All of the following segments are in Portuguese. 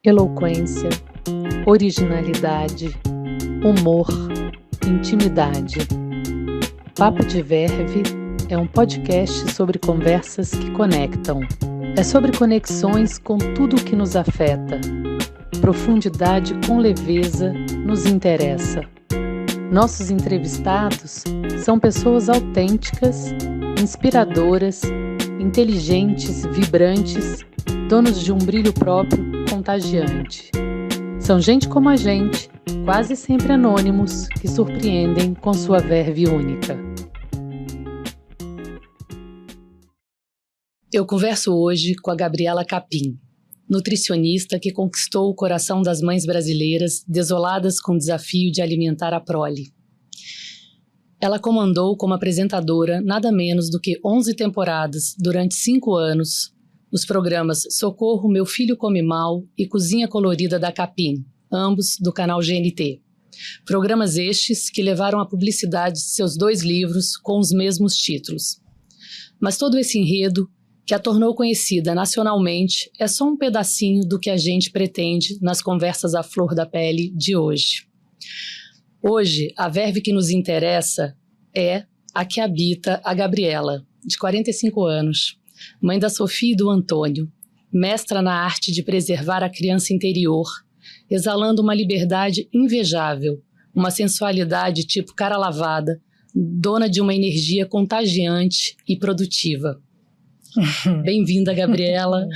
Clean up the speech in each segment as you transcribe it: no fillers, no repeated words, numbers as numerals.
eloquência, originalidade, humor, intimidade. Papo de Verve é um podcast sobre conversas que conectam. É sobre conexões com tudo o que nos afeta. Profundidade com leveza nos interessa. Nossos entrevistados são pessoas autênticas, inspiradoras, inteligentes, vibrantes, donos de um brilho próprio contagiante. São gente como a gente, quase sempre anônimos, que surpreendem com sua verve única. Eu converso hoje com a Gabriela Capim, nutricionista que conquistou o coração das mães brasileiras desoladas com o desafio de alimentar a prole. Ela comandou como apresentadora nada menos do que 11 temporadas durante 5 anos os programas Socorro, Meu Filho Come Mal e Cozinha Colorida da Capim, ambos do canal GNT. Programas estes que levaram à publicidade de seus 2 livros com os mesmos títulos. Mas todo esse enredo, que a tornou conhecida nacionalmente, é só um pedacinho do que a gente pretende nas conversas à flor da pele de hoje. Hoje, a verve que nos interessa é a que habita a Gabriela, de 45 anos, mãe da Sofia e do Antônio, mestra na arte de preservar a criança interior, exalando uma liberdade invejável, uma sensualidade tipo cara lavada, dona de uma energia contagiante e produtiva. Bem-vinda, Gabriela.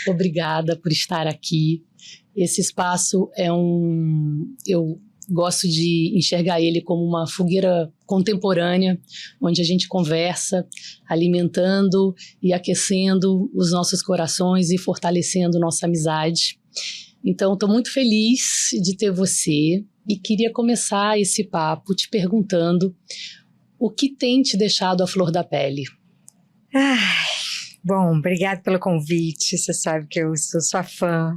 Obrigada por estar aqui. Esse espaço eu gosto de enxergar ele como uma fogueira contemporânea, onde a gente conversa, alimentando e aquecendo os nossos corações e fortalecendo nossa amizade. Então, estou muito feliz de ter você e queria começar esse papo te perguntando o que tem te deixado à flor da pele. Bom, obrigada pelo convite. Você sabe que eu sou sua fã.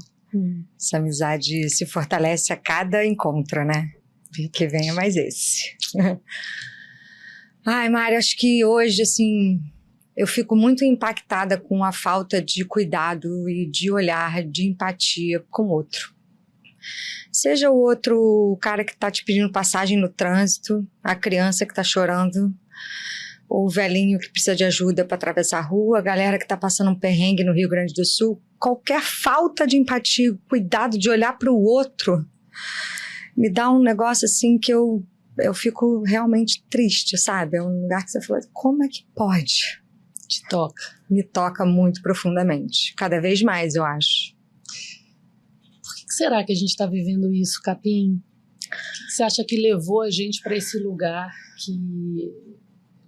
Essa amizade se fortalece a cada encontro, né? Que venha mais esse. Ai, Mari, acho que hoje, assim, eu fico muito impactada com a falta de cuidado e de olhar, de empatia com o outro. Seja o outro o cara que tá te pedindo passagem no trânsito, a criança que tá chorando, o velhinho que precisa de ajuda para atravessar a rua, a galera que tá passando um perrengue no Rio Grande do Sul. Qualquer falta de empatia, cuidado de olhar para o outro, me dá um negócio assim que eu fico realmente triste, sabe? É um lugar que você fala, como é que pode? Te toca. Me toca muito profundamente, cada vez mais, eu acho. Por que será que a gente está vivendo isso, Capim? O que você acha que levou a gente para esse lugar que...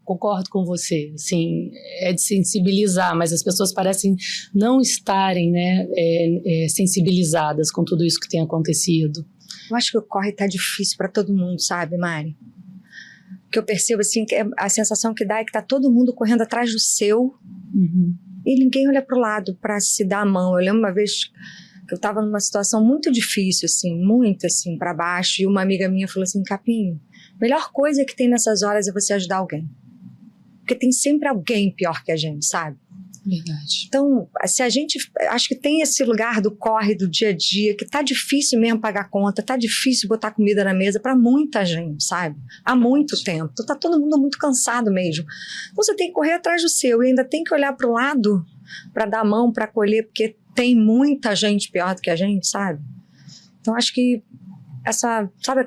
Concordo com você, assim, é de sensibilizar, mas as pessoas parecem não estarem, né, sensibilizadas com tudo isso que tem acontecido. Eu acho que o corre tá difícil para todo mundo, sabe, Mari? O que eu percebo, assim, que a sensação que dá é que tá todo mundo correndo atrás do seu e ninguém olha pro lado para se dar a mão. Eu lembro uma vez que eu tava numa situação muito difícil, assim, muito assim, para baixo, e uma amiga minha falou assim, Capim, a melhor coisa que tem nessas horas é você ajudar alguém. Porque tem sempre alguém pior que a gente, sabe? Verdade. Então, se a gente, acho que tem esse lugar do corre, do dia a dia, que tá difícil mesmo pagar conta, tá difícil botar comida na mesa para muita gente, sabe? Há muito tempo. Então, tá todo mundo muito cansado mesmo. Então, você tem que correr atrás do seu e ainda tem que olhar pro lado para dar a mão, para acolher, porque tem muita gente pior do que a gente, sabe? Então, acho que sabe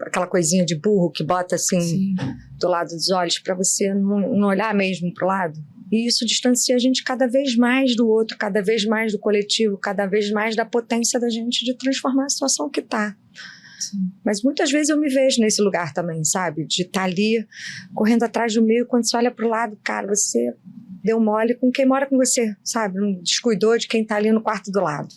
aquela coisinha de burro que bota assim... Sim. Do lado dos olhos, para você não olhar mesmo pro lado. E isso distancia a gente cada vez mais do outro, cada vez mais do coletivo, cada vez mais da potência da gente de transformar a situação que tá. Sim. Mas muitas vezes eu me vejo nesse lugar também, sabe? De estar ali, correndo atrás do meio, quando você olha pro lado, cara, você deu mole com quem mora com você, sabe? Não descuidou de quem tá ali no quarto do lado.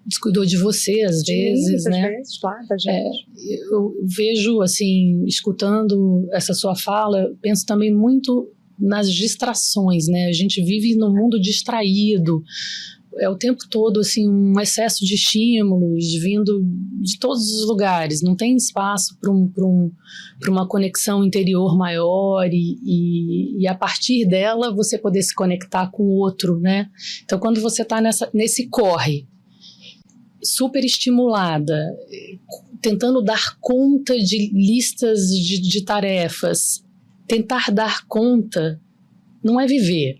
Descuidou de você, às vezes, né? Às vezes, claro, da gente. Eu vejo, assim, escutando essa sua fala, penso também muito nas distrações, né? A gente vive num mundo distraído, é o tempo todo, assim, um excesso de estímulos vindo de todos os lugares, não tem espaço para uma conexão interior maior e a partir dela você poder se conectar com o outro, né? Então, quando você está nesse corre, super estimulada, tentando dar conta de listas de tarefas. Tentar dar conta não é viver.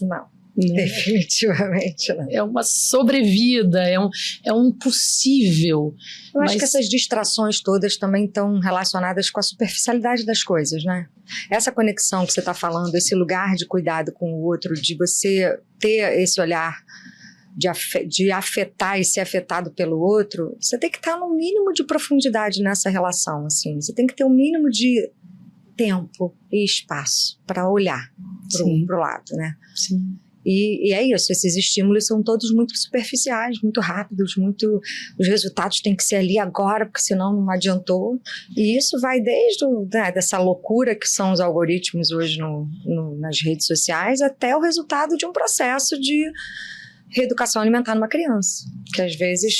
Não, definitivamente não. É uma sobrevida, é um possível. Eu acho que essas distrações todas também estão relacionadas com a superficialidade das coisas, né? Essa conexão que você está falando, esse lugar de cuidado com o outro, de você ter esse olhar de afetar e ser afetado pelo outro, você tem que estar no mínimo de profundidade nessa relação, assim. Você tem que ter um mínimo de tempo e espaço para olhar pro lado, né? Sim. E é isso, esses estímulos são todos muito superficiais, muito rápidos, os resultados têm que ser ali agora, porque senão não adiantou. E isso vai desde dessa loucura que são os algoritmos hoje nas redes sociais, até o resultado de um processo de reeducação alimentar numa criança, que às vezes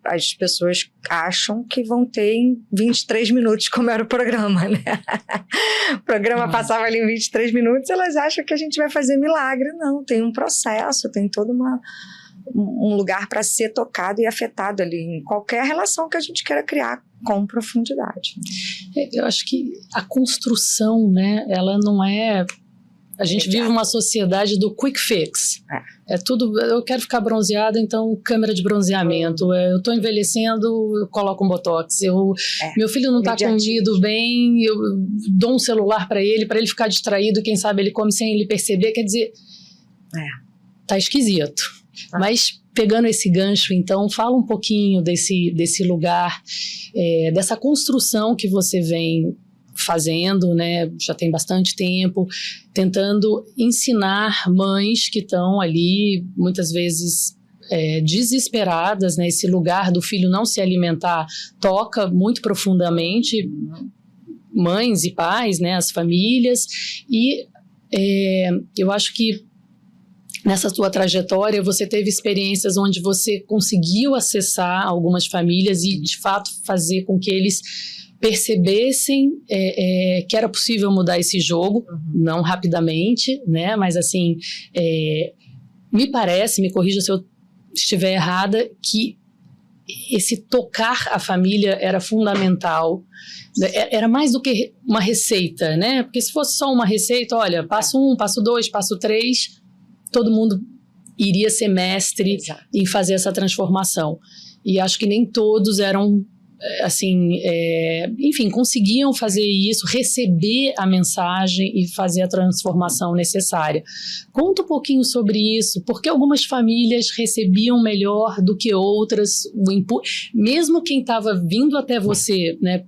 as pessoas acham que vão ter em 23 minutos, como era o programa, né? O programa passava ali em 23 minutos, elas acham que a gente vai fazer milagre. Não, tem um processo, tem todo um lugar para ser tocado e afetado ali em qualquer relação que a gente queira criar com profundidade. Eu acho que a construção, né, ela não é... A gente vive uma sociedade do quick fix. É tudo, eu quero ficar bronzeada, então câmera de bronzeamento. Eu tô envelhecendo, eu coloco um botox. Meu filho não tá comido bem, eu dou um celular para ele ficar distraído, quem sabe ele come sem ele perceber. Quer dizer, tá esquisito. Mas pegando esse gancho, então, fala um pouquinho desse lugar, dessa construção que você vem fazendo, né, já tem bastante tempo, tentando ensinar mães que estão ali, muitas vezes desesperadas, né, esse lugar do filho não se alimentar toca muito profundamente mães e pais, né, as famílias, e eu acho que nessa sua trajetória você teve experiências onde você conseguiu acessar algumas famílias e de fato fazer com que eles percebessem que era possível mudar esse jogo, não rapidamente, né? Mas assim, me parece, me corrija se eu estiver errada, que esse tocar a família era fundamental, era mais do que uma receita, né? Porque se fosse só uma receita, olha, passo 1, passo 2, passo 3, todo mundo iria ser mestre em fazer essa transformação. E acho que nem todos eram assim, enfim, conseguiam fazer isso, receber a mensagem e fazer a transformação necessária. Conta um pouquinho sobre isso, porque algumas famílias recebiam melhor do que outras, mesmo quem estava vindo até você, né,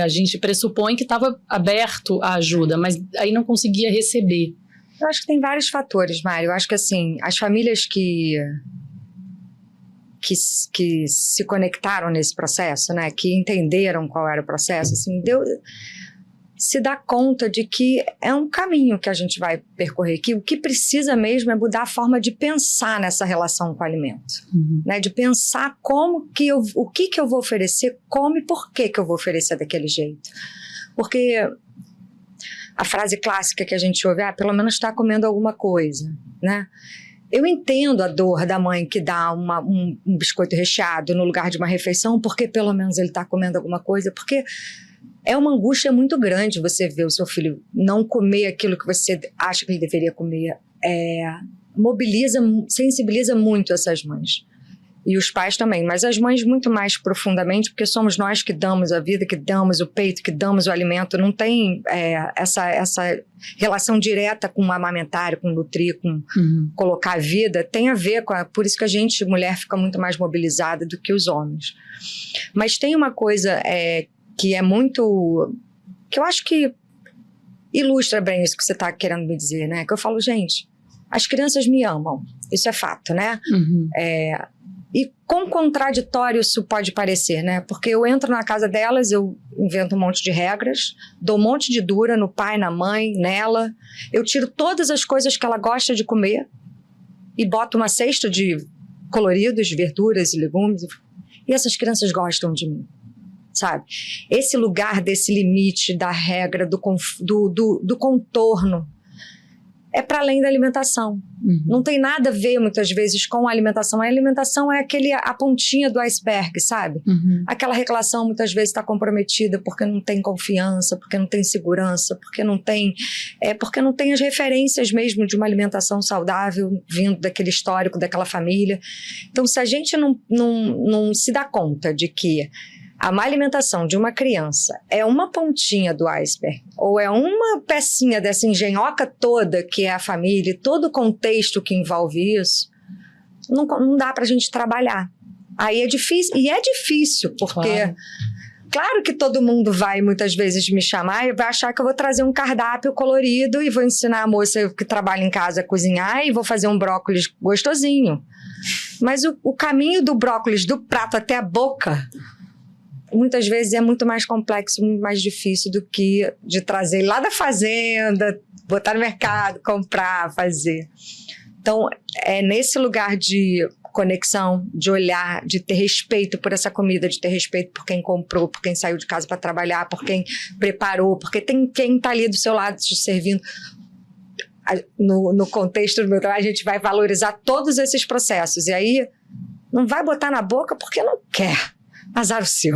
a gente pressupõe que estava aberto à ajuda, mas aí não conseguia receber. Eu acho que tem vários fatores, Mário. Eu acho que assim, as famílias que se conectaram nesse processo, né, que entenderam qual era o processo, assim, se dá conta de que é um caminho que a gente vai percorrer, que o que precisa mesmo é mudar a forma de pensar nessa relação com o alimento, né, de pensar o que eu vou oferecer, como e por que eu vou oferecer daquele jeito. Porque a frase clássica que a gente ouve, pelo menos está comendo alguma coisa, né? Eu entendo a dor da mãe que dá um biscoito recheado no lugar de uma refeição, porque pelo menos ele está comendo alguma coisa, porque é uma angústia muito grande você ver o seu filho não comer aquilo que você acha que ele deveria comer. Sensibiliza muito essas mães. E os pais também, mas as mães muito mais profundamente, porque somos nós que damos a vida, que damos o peito, que damos o alimento. Não tem essa relação direta com o amamentar, com nutrir, com colocar a vida. Tem a ver por isso que a gente, mulher, fica muito mais mobilizada do que os homens. Mas tem uma coisa que é muito... que eu acho que ilustra bem isso que você está querendo me dizer, né? Que eu falo, gente, as crianças me amam. Isso é fato, né? E quão contraditório isso pode parecer, né? Porque eu entro na casa delas, eu invento um monte de regras, dou um monte de dura no pai, na mãe, nela. Eu tiro todas as coisas que ela gosta de comer e boto uma cesta de coloridos, verduras e legumes. E essas crianças gostam de mim, sabe? Esse lugar desse limite, da regra, do contorno, é para além da alimentação. Não tem nada a ver, muitas vezes, com a alimentação. A alimentação é a pontinha do iceberg, sabe? Aquela relação, muitas vezes, está comprometida porque não tem confiança, porque não tem segurança, porque não tem as referências mesmo de uma alimentação saudável vindo daquele histórico, daquela família. Então, se a gente não se dá conta de que a má alimentação de uma criança é uma pontinha do iceberg, ou é uma pecinha dessa engenhoca toda que é a família, e todo o contexto que envolve isso, não dá pra gente trabalhar. Aí é difícil, e é difícil, porque claro que todo mundo vai muitas vezes me chamar e vai achar que eu vou trazer um cardápio colorido e vou ensinar a moça que trabalha em casa a cozinhar e vou fazer um brócolis gostosinho. Mas o caminho do brócolis do prato até a boca muitas vezes é muito mais complexo, muito mais difícil do que de trazer lá da fazenda, botar no mercado, comprar, fazer. Então, é nesse lugar de conexão, de olhar, de ter respeito por essa comida, de ter respeito por quem comprou, por quem saiu de casa para trabalhar, por quem preparou, porque tem quem está ali do seu lado te servindo. No contexto do meu trabalho, a gente vai valorizar todos esses processos. E aí, não vai botar na boca porque não quer. Azar o seu.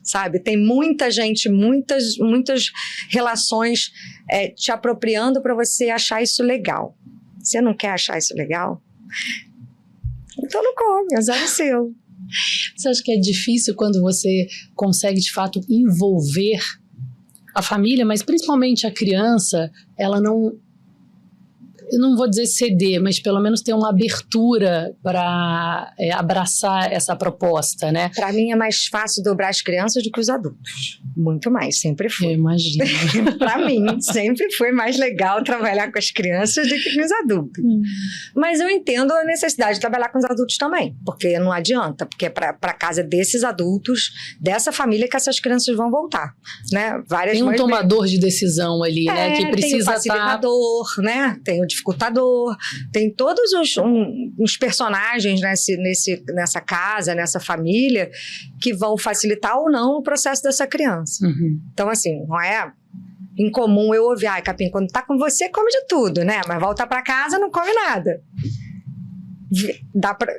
Sabe? Tem muita gente, muitas relações te apropriando para você achar isso legal. Você não quer achar isso legal? Então não come, azar o seu. Você acha que é difícil quando você consegue, de fato, envolver a família, mas principalmente a criança, ela não... Eu não vou dizer ceder, mas pelo menos ter uma abertura para abraçar essa proposta, né? Para mim é mais fácil dobrar as crianças do que os adultos. Muito mais, sempre foi. Eu imagino. Para mim, sempre foi mais legal trabalhar com as crianças do que com os adultos. Mas eu entendo a necessidade de trabalhar com os adultos também, porque não adianta, porque é para casa desses adultos, dessa família que essas crianças vão voltar, né? Tem um tomador de decisão ali, né? Que precisa tem o facilitador, né? Tem o dificultador, tem todos os personagens nessa casa, nessa família, que vão facilitar ou não o processo dessa criança. Então, assim, não é incomum eu ouvir, Capim, quando tá com você, come de tudo, né? Mas volta pra casa, não come nada.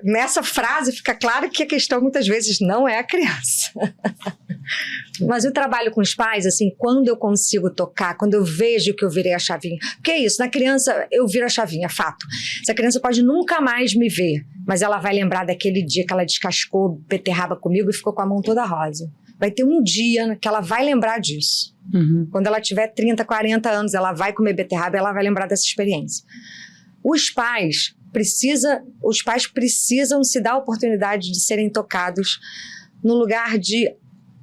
Nessa frase fica claro que a questão muitas vezes não é a criança. Mas eu trabalho com os pais, assim, quando eu consigo tocar, quando eu vejo que eu virei a chavinha. Porque é isso, na criança eu viro a chavinha, fato. Essa criança pode nunca mais me ver, mas ela vai lembrar daquele dia que ela descascou beterraba comigo e ficou com a mão toda rosa. Vai ter um dia que ela vai lembrar disso. Quando ela tiver 30, 40 anos, ela vai comer beterraba e ela vai lembrar dessa experiência. Os pais precisam se dar a oportunidade de serem tocados no lugar de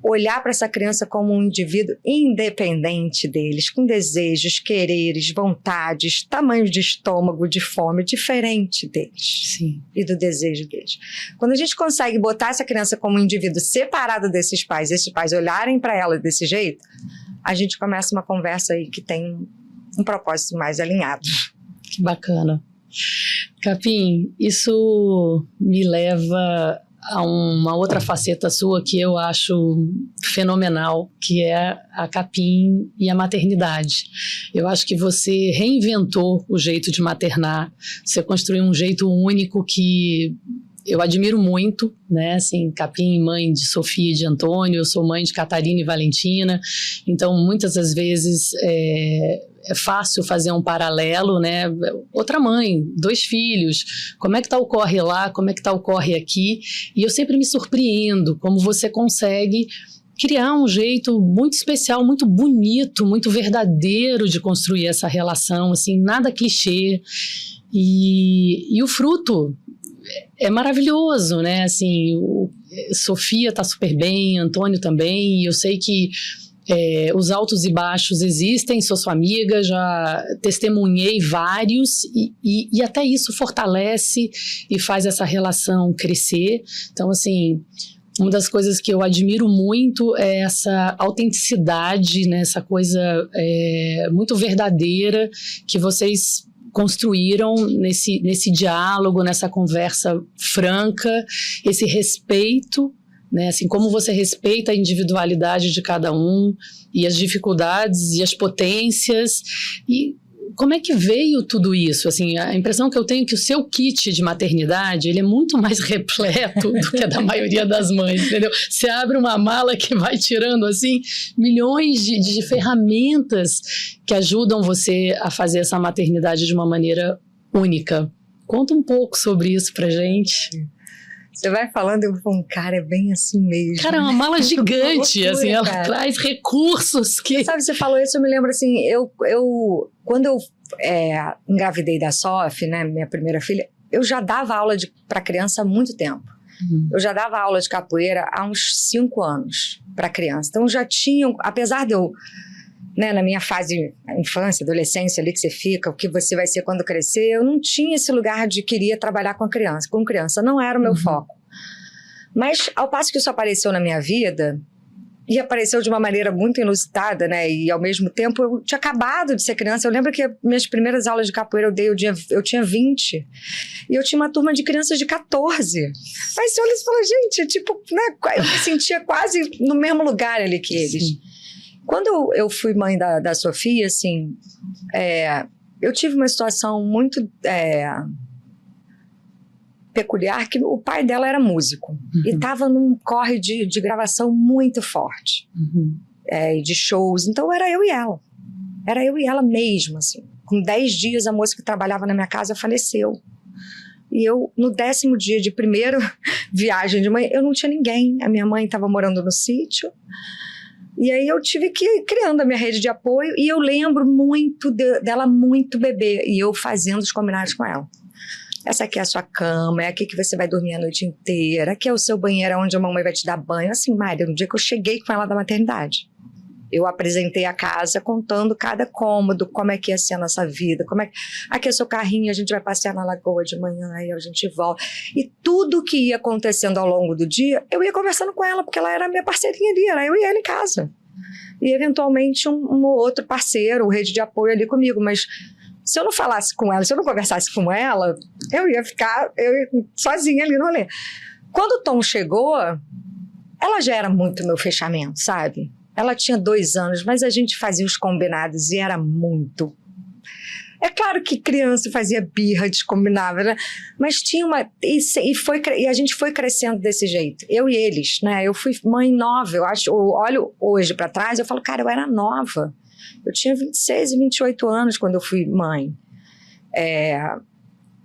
olhar para essa criança como um indivíduo independente deles, com desejos, quereres, vontades, tamanho de estômago, de fome, diferente deles. Sim. E do desejo deles. Quando a gente consegue botar essa criança como um indivíduo separado desses pais, esses pais olharem para ela desse jeito, a gente começa uma conversa aí que tem um propósito mais alinhado. Que bacana. Capim, isso me leva a uma outra faceta sua que eu acho fenomenal, que é a Capim e a maternidade. Eu acho que você reinventou o jeito de maternar, você construiu um jeito único que eu admiro muito, né? Assim, Capim, mãe de Sofia e de Antônio, eu sou mãe de Catarina e Valentina, então muitas das vezes é fácil fazer um paralelo, né? Outra mãe, 2 filhos, como é que tá o corre lá, como é que tá o corre aqui, e eu sempre me surpreendo como você consegue criar um jeito muito especial, muito bonito, muito verdadeiro de construir essa relação, assim, nada clichê, e o fruto é maravilhoso, né? Assim, Sofia tá super bem, Antônio também, e eu sei que os altos e baixos existem, sou sua amiga, já testemunhei vários, e até isso fortalece e faz essa relação crescer. Então, assim, uma das coisas que eu admiro muito é essa autenticidade, né? Essa coisa muito verdadeira que vocês construíram nesse diálogo, nessa conversa franca, esse respeito, né? Assim, como você respeita a individualidade de cada um e as dificuldades e as potências, e como é que veio tudo isso? Assim, a impressão que eu tenho é que o seu kit de maternidade, ele é muito mais repleto do que a da maioria das mães, entendeu? Você abre uma mala que vai tirando, assim, milhões de ferramentas que ajudam você a fazer essa maternidade de uma maneira única. Conta um pouco sobre isso pra gente. Você vai falando, eu falo, cara, é bem assim mesmo. Cara, é uma mala gigante, loucura, assim, ela cara. traz recursos que... Sabe, você falou isso, eu me lembro assim, quando eu engravidei da Sophie, né, minha primeira filha, eu já dava aula para criança há muito tempo. Eu já dava aula de capoeira há uns 5 anos para criança. Então, já tinha, apesar de eu, né, na minha fase, infância, adolescência ali que você fica, o que você vai ser quando crescer, eu não tinha esse lugar de queria trabalhar com criança. Com criança não era o meu foco. Mas, ao passo que isso apareceu na minha vida, e apareceu de uma maneira muito inusitada, né, e ao mesmo tempo eu tinha acabado de ser criança. Eu lembro que minhas primeiras aulas de capoeira eu tinha 20, e eu tinha uma turma de crianças de 14. Mas você olha e fala, gente, tipo, né, eu me sentia quase no mesmo lugar ali que eles. Sim. Quando eu fui mãe da Sofia, assim, eu tive uma situação muito peculiar, que o pai dela era músico e estava num corre de gravação muito forte, e de shows. Então era eu e ela mesmo, assim. Com 10 dias a moça que trabalhava na minha casa faleceu. E eu, no 10º dia de primeira viagem de mãe, eu não tinha ninguém. A minha mãe estava morando no sítio. E aí eu tive que ir criando a minha rede de apoio, e eu lembro muito dela muito bebê, e eu fazendo os combinados com ela. Essa aqui é a sua cama, é aqui que você vai dormir a noite inteira, aqui é o seu banheiro onde a mamãe vai te dar banho. Assim, Mária, no dia que eu cheguei com ela da maternidade, eu apresentei a casa contando cada cômodo, como é que ia ser a nossa vida, aqui é o seu carrinho, a gente vai passear na lagoa de manhã, aí a gente volta. E tudo que ia acontecendo ao longo do dia, eu ia conversando com ela, porque ela era a minha parceirinha ali, era eu e ela em casa. E eventualmente um ou outro parceiro, rede de apoio ali comigo, mas se eu não falasse com ela, se eu não conversasse com ela, eu ia ficar sozinha ali no rolê. Quando o Tom chegou, ela já era muito meu fechamento, sabe? Ela tinha 2 anos, mas a gente fazia os combinados e era muito. É claro que criança fazia birra, descombinava, né? Mas tinha uma... E a gente foi crescendo desse jeito. Eu e eles, né? Eu fui mãe nova, eu acho. Eu olho hoje para trás, eu falo, cara, eu era nova. Eu tinha 26 e 28 anos quando eu fui mãe.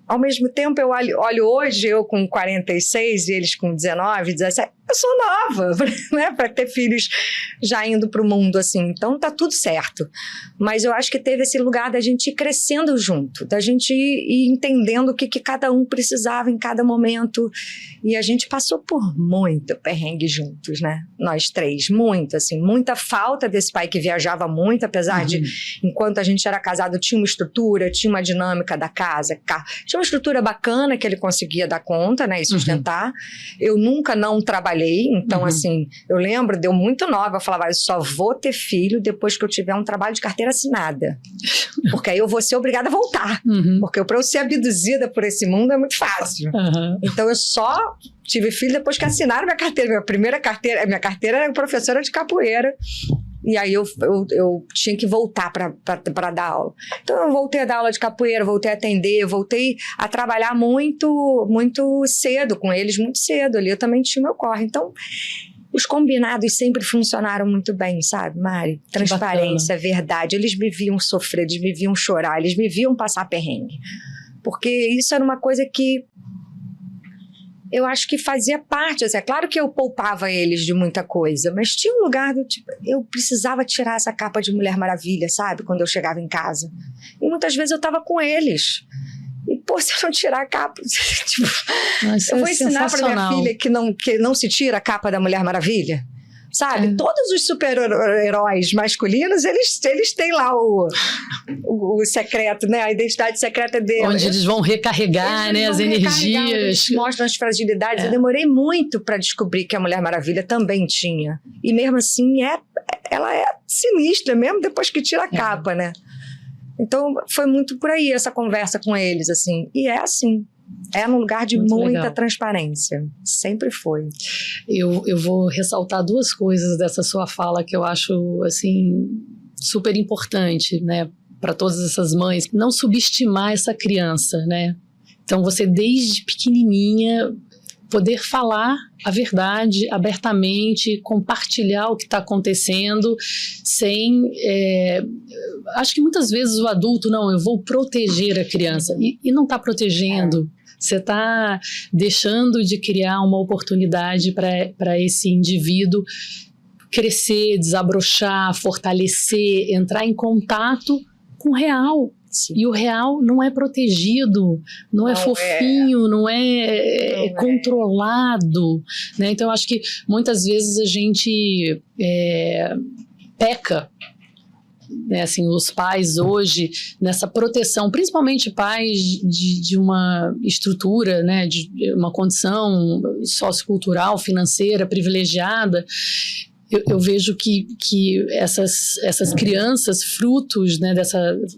Ao mesmo tempo, eu olho hoje, eu com 46 e eles com 19, 17, eu sou nova, né, para ter filhos já indo para o mundo, assim. Então, tá tudo certo. Mas eu acho que teve esse lugar da gente ir crescendo junto, da gente ir entendendo o que cada um precisava em cada momento. E a gente passou por muito perrengue juntos, né? Nós 3, muito, assim. Muita falta desse pai que viajava muito, apesar de, enquanto a gente era casado, tinha uma estrutura, tinha uma dinâmica da casa, tinha uma estrutura bacana que ele conseguia dar conta, né, e sustentar. Eu nunca não trabalhei, então assim, eu lembro, deu muito nova, eu falava, eu só vou ter filho depois que eu tiver um trabalho de carteira assinada, porque aí eu vou ser obrigada a voltar, porque para eu ser abduzida por esse mundo é muito fácil. Então eu só tive filho depois que assinaram minha carteira. Minha carteira era professora de capoeira. E aí eu tinha que voltar para dar aula. Então eu voltei a dar aula de capoeira, voltei a atender, voltei a trabalhar muito, muito cedo com eles, muito cedo ali. Eu também tinha meu corre. Então, os combinados sempre funcionaram muito bem, sabe, Mari? Transparência, verdade. Eles me viam sofrer, eles me viam chorar, eles me viam passar perrengue. Porque isso era uma coisa que eu acho que fazia parte, assim, é claro que eu poupava eles de muita coisa, mas tinha um lugar do tipo, eu precisava tirar essa capa de Mulher Maravilha, sabe? Quando eu chegava em casa. E muitas vezes eu tava com eles. E, pô, se eu não tirar a capa... tipo, eu vou ensinar pra minha filha que não se tira a capa da Mulher Maravilha. Sabe? Todos os super-heróis masculinos, eles têm lá o secreto, né? A identidade secreta deles. Onde eles vão recarregar, né? As energias. Eles mostram as fragilidades. Eu demorei muito para descobrir que a Mulher Maravilha também tinha. E mesmo assim, ela é sinistra mesmo depois que tira a capa, né? Então, foi muito por aí essa conversa com eles, assim. E é assim. É num lugar de muita transparência. Sempre foi. Eu vou ressaltar 2 coisas dessa sua fala que eu acho, assim, super importante, né? para todas essas mães, não subestimar essa criança, né? Então, você desde pequenininha poder falar a verdade abertamente, compartilhar o que está acontecendo, sem... acho que muitas vezes o adulto, não, eu vou proteger a criança, e não está protegendo. Você está deixando de criar uma oportunidade para esse indivíduo crescer, desabrochar, fortalecer, entrar em contato com o real. Sim. E o real não é protegido, não é fofinho, não é controlado, né? Então, eu acho que muitas vezes a gente peca, né? Assim, os pais hoje, nessa proteção, principalmente pais de uma estrutura, né? De uma condição sociocultural, financeira, privilegiada. Eu vejo que essas crianças, frutos, né,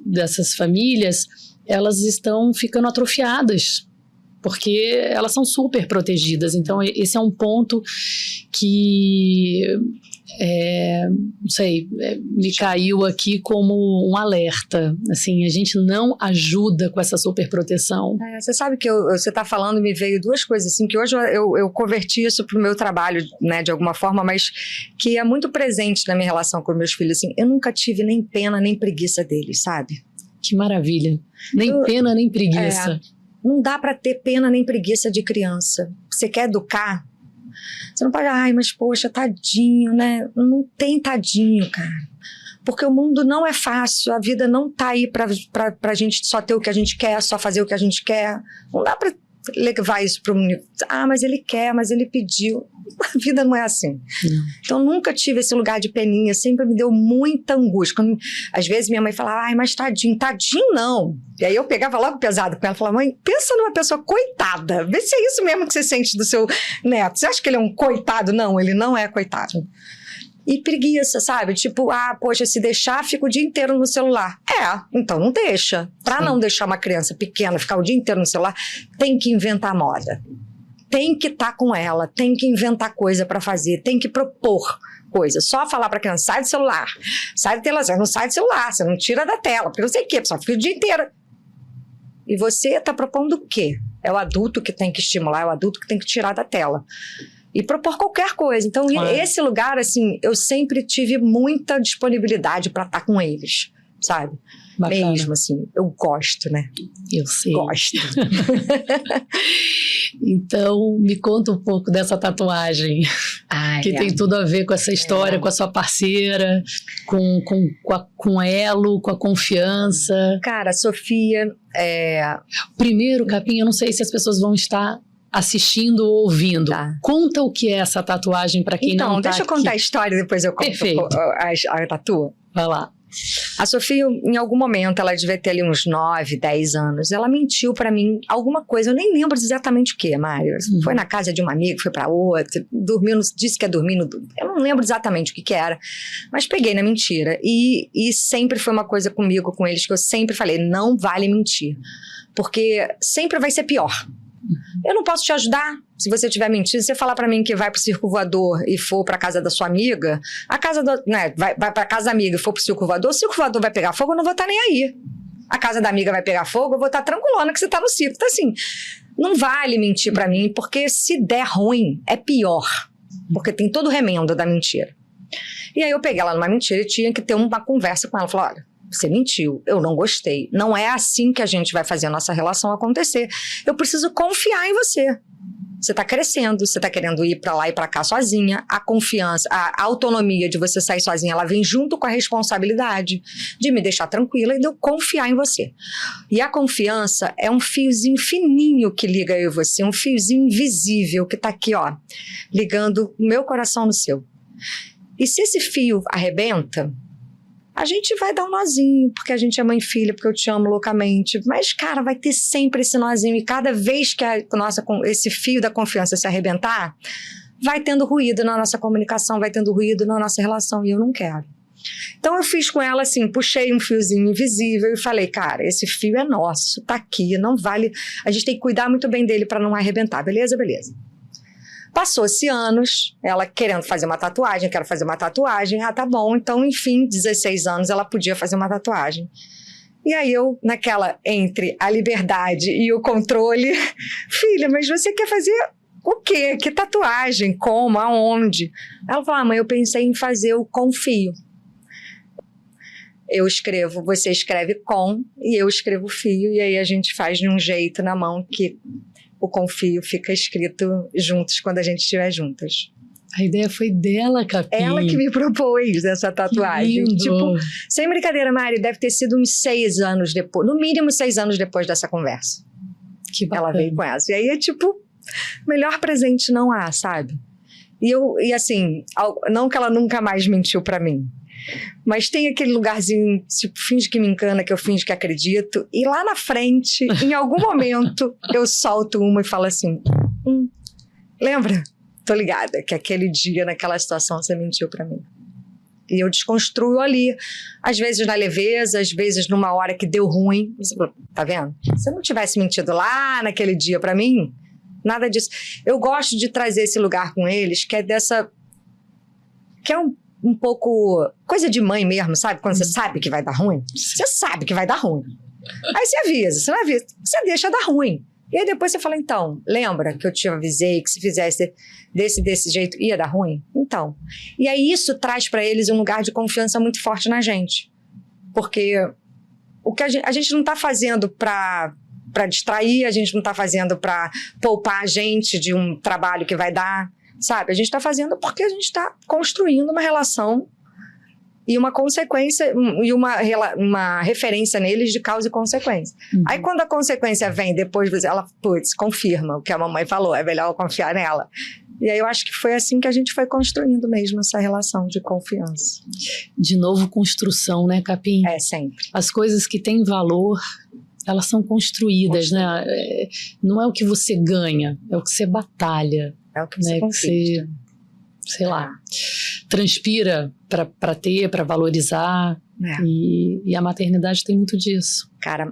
dessas famílias, elas estão ficando atrofiadas, porque elas são super protegidas. Então, esse é um ponto que, não sei, me caiu aqui como um alerta. Assim, a gente não ajuda com essa super proteção. Você sabe que você está falando, me veio duas coisas, assim, que hoje eu converti isso para o meu trabalho, né, de alguma forma, mas que é muito presente na minha relação com meus filhos. Assim, eu nunca tive nem pena nem preguiça deles, sabe? Que maravilha. Nem pena nem preguiça. Não dá para ter pena nem preguiça de criança. Você quer educar? Você não pode, ai, mas poxa, tadinho, né? Não tem tadinho, cara. Porque o mundo não é fácil, a vida não tá aí pra gente só ter o que a gente quer, só fazer o que a gente quer. Não dá pra levar isso pro mundo. Ah, mas ele quer, mas ele pediu. A vida não é assim. Não. Então, nunca tive esse lugar de peninha, sempre me deu muita angústia. Às vezes minha mãe falava, ai, mas tadinho não. E aí eu pegava logo pesado com ela e falava, mãe, pensa numa pessoa coitada, vê se é isso mesmo que você sente do seu neto. Você acha que ele é um coitado? Não, ele não é coitado. E preguiça, sabe? Tipo, poxa, se deixar, fica o dia inteiro no celular. Então não deixa. Pra não deixar uma criança pequena ficar o dia inteiro no celular, tem que inventar moda. Tem que estar com ela, tem que inventar coisa pra fazer, tem que propor coisa. Só falar pra criança, sai do celular, sai do televisão, não sai do celular, você não tira da tela, porque não sei o quê, pessoal, fica o dia inteiro. E você tá propondo o quê? É o adulto que tem que estimular, é o adulto que tem que tirar da tela. E propor qualquer coisa. Então, esse lugar, assim, eu sempre tive muita disponibilidade pra estar com eles, sabe? Bacana. Mesmo, assim, eu gosto, né? Eu sei. Gosto. Então, me conta um pouco dessa tatuagem, que tem tudo a ver com essa história, com a sua parceira, com elo, com a confiança. Cara, a Sofia... Primeiro, Capim, eu não sei se as pessoas vão estar assistindo ou ouvindo. Tá. Conta o que é essa tatuagem para quem não tá. Então, deixa eu contar a história, depois eu conto a tatu. Vai lá. A Sofia, em algum momento, ela devia ter ali uns 9, 10 anos, ela mentiu pra mim alguma coisa, eu nem lembro exatamente o que, Mário. Foi na casa de uma amiga, foi pra outra, disse que ia dormir eu não lembro exatamente o que era, mas peguei na mentira. E sempre foi uma coisa comigo, com eles, que eu sempre falei, não vale mentir, porque sempre vai ser pior. Eu não posso te ajudar. Se você tiver mentindo, você falar pra mim que vai pro circo voador e for pra casa da sua amiga, vai pra casa da amiga e for pro circo voador, o circo voador vai pegar fogo, eu não vou estar nem aí. A casa da amiga vai pegar fogo, eu vou estar tranquilona que você tá no circo. Então, assim, não vale mentir pra mim, porque se der ruim, é pior. Porque tem todo o remendo da mentira. E aí eu peguei ela numa mentira e tinha que ter uma conversa com ela. Falei, olha, você mentiu, eu não gostei. Não é assim que a gente vai fazer a nossa relação acontecer. Eu preciso confiar em você. Você está crescendo, você está querendo ir para lá e para cá sozinha. A confiança, a autonomia de você sair sozinha, ela vem junto com a responsabilidade de me deixar tranquila e de eu confiar em você. E a confiança é um fiozinho fininho que liga eu e você, um fiozinho invisível que está aqui, ó, ligando o meu coração no seu. E se esse fio arrebenta, a gente vai dar um nozinho, porque a gente é mãe e filha, porque eu te amo loucamente. Mas, cara, vai ter sempre esse nozinho. E cada vez que esse fio da confiança se arrebentar, vai tendo ruído na nossa comunicação, vai tendo ruído na nossa relação. E eu não quero. Então, eu fiz com ela assim, puxei um fiozinho invisível e falei, cara, esse fio é nosso, tá aqui, não vale... A gente tem que cuidar muito bem dele para não arrebentar, beleza? Beleza. Passou-se anos, ela querendo fazer uma tatuagem, quero fazer uma tatuagem, tá bom, então enfim, 16 anos ela podia fazer uma tatuagem. E aí eu, naquela, entre a liberdade e o controle, filha, mas você quer fazer o quê? Que tatuagem? Como? Aonde? Ela falou, mãe, eu pensei em fazer o com fio. Eu escrevo, você escreve com, e eu escrevo fio, e aí a gente faz de um jeito na mão que o com fio fica escrito juntos quando a gente estiver juntas. A ideia foi dela, Capim. Ela que me propôs essa tatuagem. Que lindo. Tipo, sem brincadeira, Mari, deve ter sido uns 6 anos depois, no mínimo 6 anos depois dessa conversa. Que bacana. Ela veio com essa. E aí é tipo, melhor presente não há, sabe? E assim, não que ela nunca mais mentiu pra mim, mas tem aquele lugarzinho, tipo, finge que me encana, que eu finge que acredito, e lá na frente, em algum momento, eu solto uma e falo assim, lembra? Tô ligada que aquele dia, naquela situação, você mentiu pra mim. E eu desconstruo ali, às vezes na leveza, às vezes numa hora que deu ruim. Você falou, tá vendo? Se eu não tivesse mentido lá naquele dia pra mim, nada disso. Eu gosto de trazer esse lugar com eles, que é dessa... que é um pouco coisa de mãe mesmo, sabe? Quando você sabe que vai dar ruim, você sabe que vai dar ruim. Aí você avisa, você não avisa, você deixa dar ruim. E aí depois você fala, então, lembra que eu te avisei que se fizesse desse jeito ia dar ruim? Então. E aí isso traz para eles um lugar de confiança muito forte na gente. Porque o que a gente não tá fazendo para distrair, a gente não tá fazendo para poupar a gente de um trabalho que vai dar, sabe? A gente tá fazendo porque a gente tá construindo uma relação e uma consequência, e uma referência neles de causa e consequência. Aí quando a consequência vem depois, ela, confirma o que a mamãe falou, é melhor eu confiar nela. E aí eu acho que foi assim que a gente foi construindo mesmo essa relação de confiança. De novo, construção, né, Capim? É, sempre. As coisas que têm valor, elas são construídas, né? Não é o que você ganha, é o que você batalha. É o que você conquista. Sei lá, transpira para ter, para valorizar. E a maternidade tem muito disso. Cara,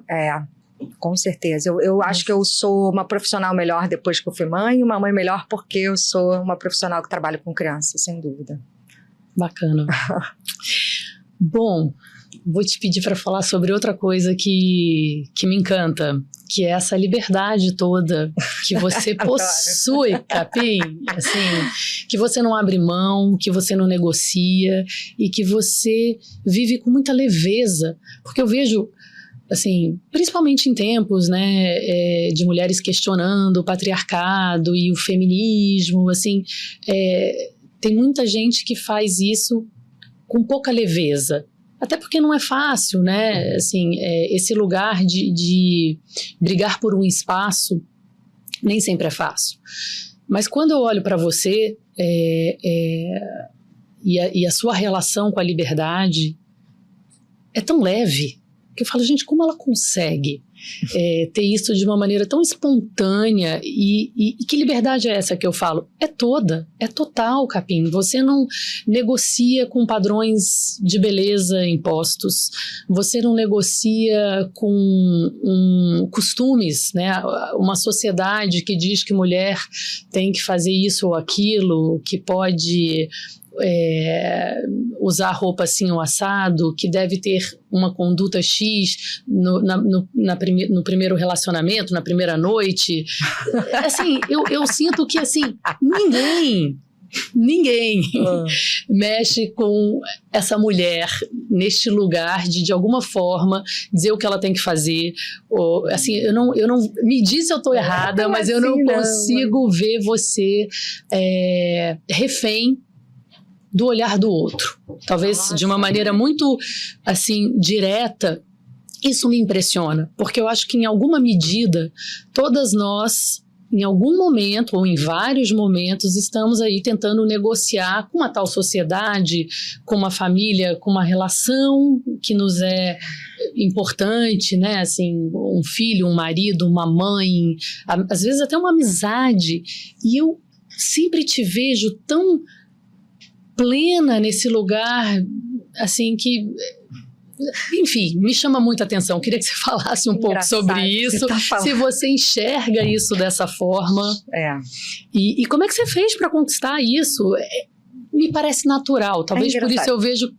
com certeza. Eu acho que eu sou uma profissional melhor depois que eu fui mãe, e uma mãe melhor porque eu sou uma profissional que trabalha com criança, sem dúvida. Bacana. Bom, vou te pedir para falar sobre outra coisa que me encanta, que é essa liberdade toda que você possui, Capim, assim, que você não abre mão, que você não negocia e que você vive com muita leveza, porque eu vejo, assim, principalmente em tempos, né, de mulheres questionando o patriarcado e o feminismo, assim, tem muita gente que faz isso com pouca leveza. Até porque não é fácil, né? Assim, esse lugar de brigar por um espaço nem sempre é fácil. Mas quando eu olho para você e a sua relação com a liberdade é tão leve que eu falo, gente, como ela consegue ter isso de uma maneira tão espontânea e que liberdade é essa que eu falo? É toda, é total, Capim. Você não negocia com padrões de beleza impostos, você não negocia com costumes, né? Uma sociedade que diz que mulher tem que fazer isso ou aquilo, que pode... usar roupa assim ou assado, que deve ter uma conduta X no primeiro relacionamento, na primeira noite. Assim, eu sinto que assim, ninguém mexe com essa mulher neste lugar de alguma forma dizer o que ela tem que fazer. Ou, assim, eu não me diz se eu estou errada, mas eu não consigo ver você refém do olhar do outro. Talvez de uma maneira muito, assim, direta. Isso me impressiona, porque eu acho que em alguma medida, todas nós, em algum momento, ou em vários momentos, estamos aí tentando negociar com uma tal sociedade, com uma família, com uma relação que nos é importante, né? Assim, um filho, um marido, uma mãe, às vezes até uma amizade. E eu sempre te vejo tão plena nesse lugar, assim, que, enfim, me chama muita atenção. Queria que você falasse um pouco sobre isso, se você enxerga isso dessa forma. E como é que você fez para conquistar isso? Me parece natural, talvez por isso eu vejo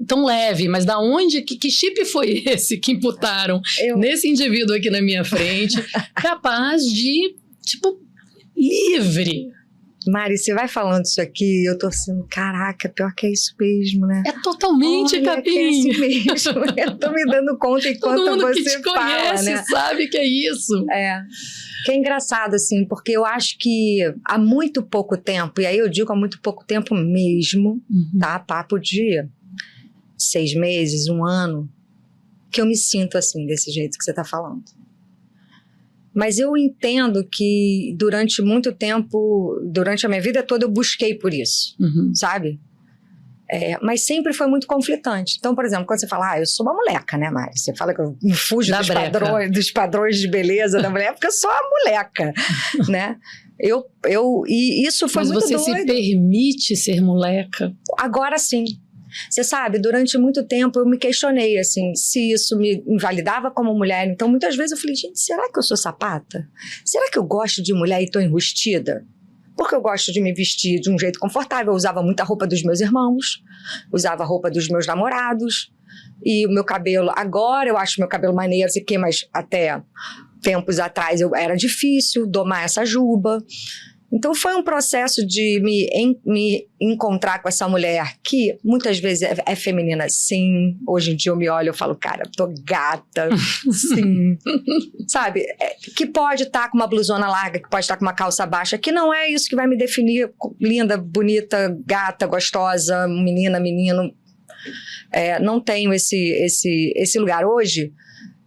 tão leve, mas da onde, que chip foi esse que imputaram nesse indivíduo aqui na minha frente, capaz de, tipo, livre? Mari, você vai falando isso aqui, eu tô assim, caraca, pior que é isso mesmo, né? É totalmente, Capim. É isso mesmo. Eu tô me dando conta enquanto todo mundo você que te fala, conhece, né? sabe que é isso. Que é engraçado, assim, porque eu acho que há muito pouco tempo, e aí eu digo há muito pouco tempo mesmo, tá? Papo de 6 meses, 1 ano, que eu me sinto assim, desse jeito que você tá falando. Mas eu entendo que durante muito tempo, durante a minha vida toda, eu busquei por isso, sabe? Mas sempre foi muito conflitante. Então, por exemplo, quando você fala, eu sou uma moleca, né, Mari? Você fala que eu fujo dos padrões de beleza da mulher, porque eu sou uma moleca, né? E isso foi muito doido. Mas você se permite ser moleca? Agora sim. Você sabe, durante muito tempo eu me questionei, assim, se isso me invalidava como mulher. Então, muitas vezes eu falei, gente, será que eu sou sapata? Será que eu gosto de mulher e tô enrustida? Porque eu gosto de me vestir de um jeito confortável. Eu usava muita roupa dos meus irmãos, usava roupa dos meus namorados. E o meu cabelo, agora eu acho meu cabelo maneiro, sei que, mas até tempos atrás era difícil domar essa juba. Então foi um processo de me encontrar com essa mulher que muitas vezes é feminina, sim. Hoje em dia eu me olho e falo, cara, tô gata, sim. Sabe? Que pode estar com uma blusona larga, que pode estar com uma calça baixa, que não é isso que vai me definir linda, bonita, gata, gostosa, menina, menino. Não tenho esse lugar. Hoje,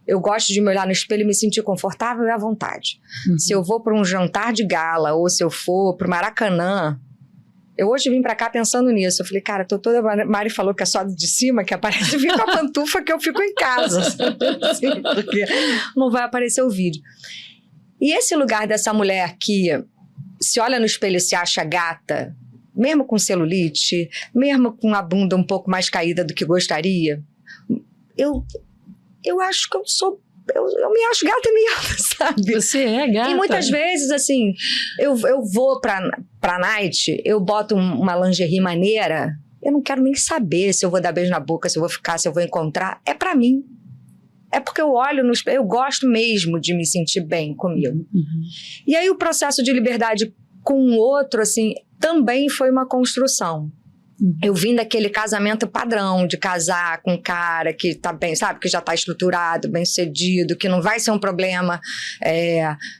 eu gosto de me olhar no espelho e me sentir confortável e à vontade. Se eu vou para um jantar de gala ou se eu for para o Maracanã, eu hoje vim para cá pensando nisso. Eu falei, cara, tô toda... Mari falou que é só de cima que aparece. Vim com a pantufa que eu fico em casa. Assim, porque não vai aparecer o vídeo. E esse lugar dessa mulher que se olha no espelho e se acha gata, mesmo com celulite, mesmo com a bunda um pouco mais caída do que gostaria, eu acho que eu me acho gata mesmo, sabe? Você é gata. E muitas vezes, assim, eu vou pra night, eu boto uma lingerie maneira, eu não quero nem saber se eu vou dar beijo na boca, se eu vou ficar, se eu vou encontrar. É pra mim. É porque eu olho no espelho, eu gosto mesmo de me sentir bem comigo. E aí o processo de liberdade com o outro, assim, também foi uma construção. Eu vim daquele casamento padrão de casar com um cara que tá bem, sabe, que já tá estruturado, bem sucedido, que não vai ser um problema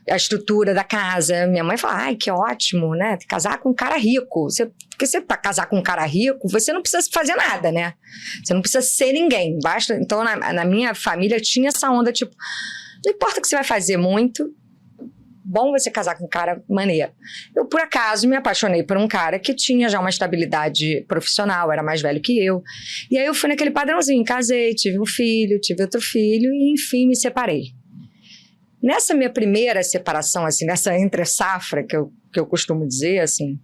a estrutura da casa. Minha mãe fala, ai, que ótimo, né, casar com um cara rico. Porque você pra casar com um cara rico, você não precisa fazer nada, né? Você não precisa ser ninguém, basta... Então, na minha família tinha essa onda, tipo, não importa que você vai fazer muito, bom você casar com um cara maneiro. Eu, por acaso, me apaixonei por um cara que tinha já uma estabilidade profissional, era mais velho que eu. E aí eu fui naquele padrãozinho, casei, tive um filho, tive outro filho e, enfim, me separei. Nessa minha primeira separação, assim, nessa entre-safra que eu costumo dizer, assim,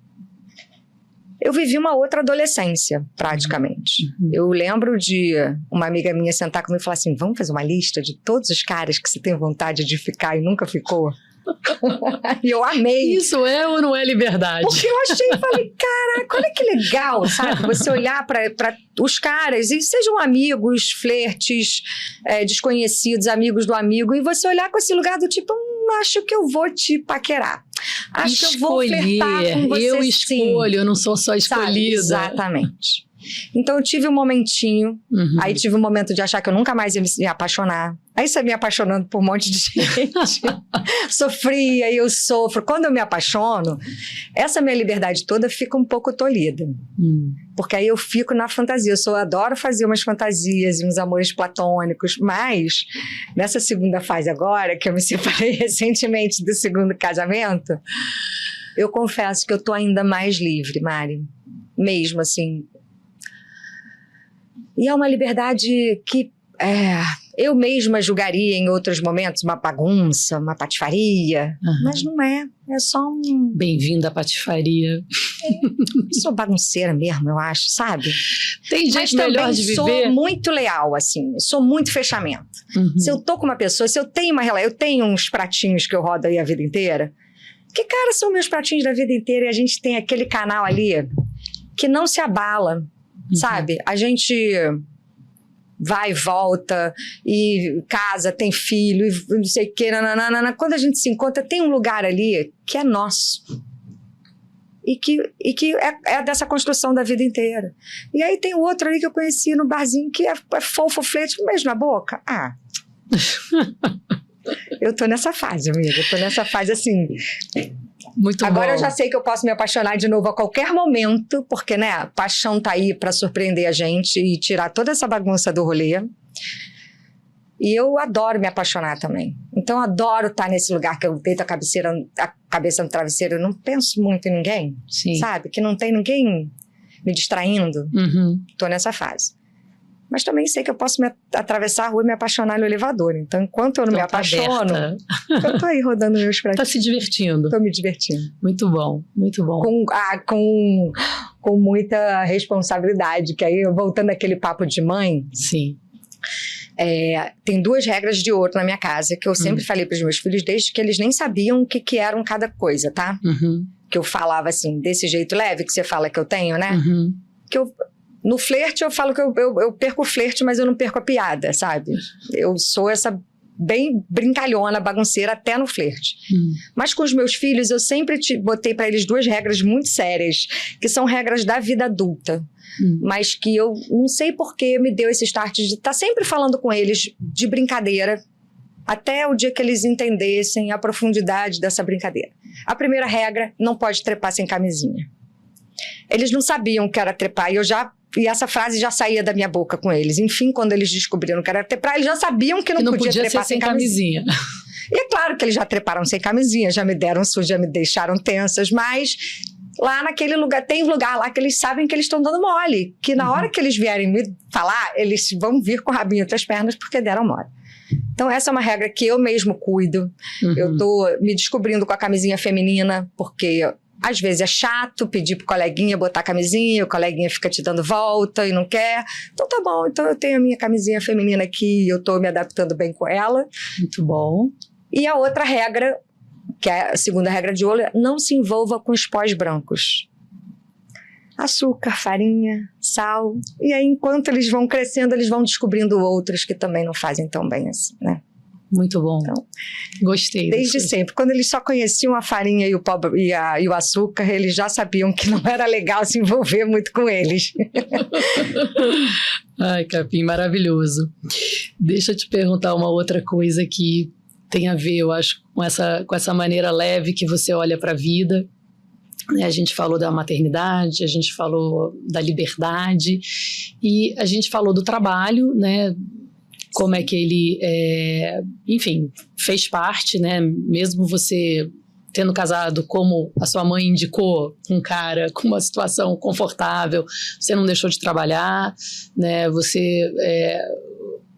eu vivi uma outra adolescência, praticamente. Eu lembro de uma amiga minha sentar comigo e falar assim, vamos fazer uma lista de todos os caras que você tem vontade de ficar e nunca ficou? E eu amei. Isso é ou não é liberdade? Porque eu achei, falei, caraca, olha que legal, sabe? Você olhar para os caras, e sejam amigos, flertes, desconhecidos, amigos do amigo, e você olhar com esse lugar do tipo, acho que eu vou te paquerar. Acho que eu vou flertar com você, eu escolho, eu não sou só escolhida. Sabe? Exatamente. Então eu tive um momentinho, aí tive um momento de achar que eu nunca mais ia me apaixonar. Aí você me apaixonando por um monte de gente. Sofria e eu sofro. Quando eu me apaixono, essa minha liberdade toda fica um pouco tolhida. Porque aí eu fico na fantasia. Eu adoro fazer umas fantasias e uns amores platônicos, mas nessa segunda fase agora, que eu me separei recentemente do segundo casamento, eu confesso que eu tô ainda mais livre, Mari. Mesmo assim. E é uma liberdade que eu mesma julgaria em outros momentos uma bagunça, uma patifaria, mas não é só um... Bem-vinda à patifaria. Eu sou bagunceira mesmo, eu acho, sabe? Tem jeito melhor de viver. Sou muito leal, assim, sou muito fechamento. Se eu tô com uma pessoa, se eu tenho uma relação, eu tenho uns pratinhos que eu rodo aí a vida inteira, que, cara, são meus pratinhos da vida inteira e a gente tem aquele canal ali que não se abala. sabe? A gente vai e volta, e casa, tem filho, e não sei o que, nananana. Quando a gente se encontra, tem um lugar ali que é nosso. E que é dessa construção da vida inteira. E aí tem o outro ali que eu conheci no barzinho, que é fofo, flerte, um beijo na boca. Ah... Eu tô nessa fase, amiga. Eu tô nessa fase assim. Muito Agora bom. Eu já sei que eu posso me apaixonar de novo a qualquer momento, porque, né, a paixão tá aí pra surpreender a gente e tirar toda essa bagunça do rolê. E eu adoro me apaixonar também. Então, eu adoro estar nesse lugar que eu deito a cabeça no travesseiro. Eu não penso muito em ninguém, Sim. sabe? Que não tem ninguém me distraindo. Tô nessa fase. Mas também sei que eu posso atravessar a rua e me apaixonar no elevador. Então, enquanto eu não me apaixono, eu tô aí rodando meus pratos. Tá se divertindo. Tô me divertindo. Muito bom, muito bom. Com muita responsabilidade. Que aí, voltando àquele papo de mãe... Sim. Tem 2 regras de ouro na minha casa, que eu sempre falei pros meus filhos, desde que eles nem sabiam o que eram cada coisa, tá? Que eu falava assim, desse jeito leve que você fala que eu tenho, né? Que no flerte eu falo que eu perco o flerte, mas eu não perco a piada, sabe? Eu sou essa bem brincalhona, bagunceira até no flerte. Mas com os meus filhos eu sempre botei para eles 2 regras muito sérias, que são regras da vida adulta. Mas que eu não sei por que me deu esse start de estar sempre falando com eles de brincadeira, até o dia que eles entendessem a profundidade dessa brincadeira. A primeira regra, não pode trepar sem camisinha. Eles não sabiam que era trepar, e essa frase já saía da minha boca com eles. Enfim, quando eles descobriram que era trepar, eles já sabiam que não podia trepar sem camisinha. E é claro que eles já treparam sem camisinha, já me deram sujo, já me deixaram tensas, mas lá naquele lugar, tem um lugar lá que eles sabem que eles estão dando mole, que na hora que eles vierem me falar, eles vão vir com o rabinho entre as pernas porque deram mole. Então essa é uma regra que eu mesmo cuido. Eu tô me descobrindo com a camisinha feminina, porque às vezes é chato pedir pro coleguinha botar a camisinha, o coleguinha fica te dando volta e não quer. Então tá bom, então eu tenho a minha camisinha feminina aqui e eu tô me adaptando bem com ela. Muito bom. E a outra regra, que é a segunda regra de ouro, é não se envolva com os pós brancos. Açúcar, farinha, sal. E aí, enquanto eles vão crescendo, eles vão descobrindo outros que também não fazem tão bem assim, né? Muito bom. Então, gostei. Desde sempre. Quando eles só conheciam a farinha e o açúcar, eles já sabiam que não era legal se envolver muito com eles. Ai, Capim, maravilhoso. Deixa eu te perguntar uma outra coisa que tem a ver, eu acho, com essa maneira leve que você olha para a vida. A gente falou da maternidade, a gente falou da liberdade e a gente falou do trabalho, né? Como é que ele, enfim, fez parte, né? Mesmo você tendo casado, como a sua mãe indicou, um cara com uma situação confortável, você não deixou de trabalhar, né? Você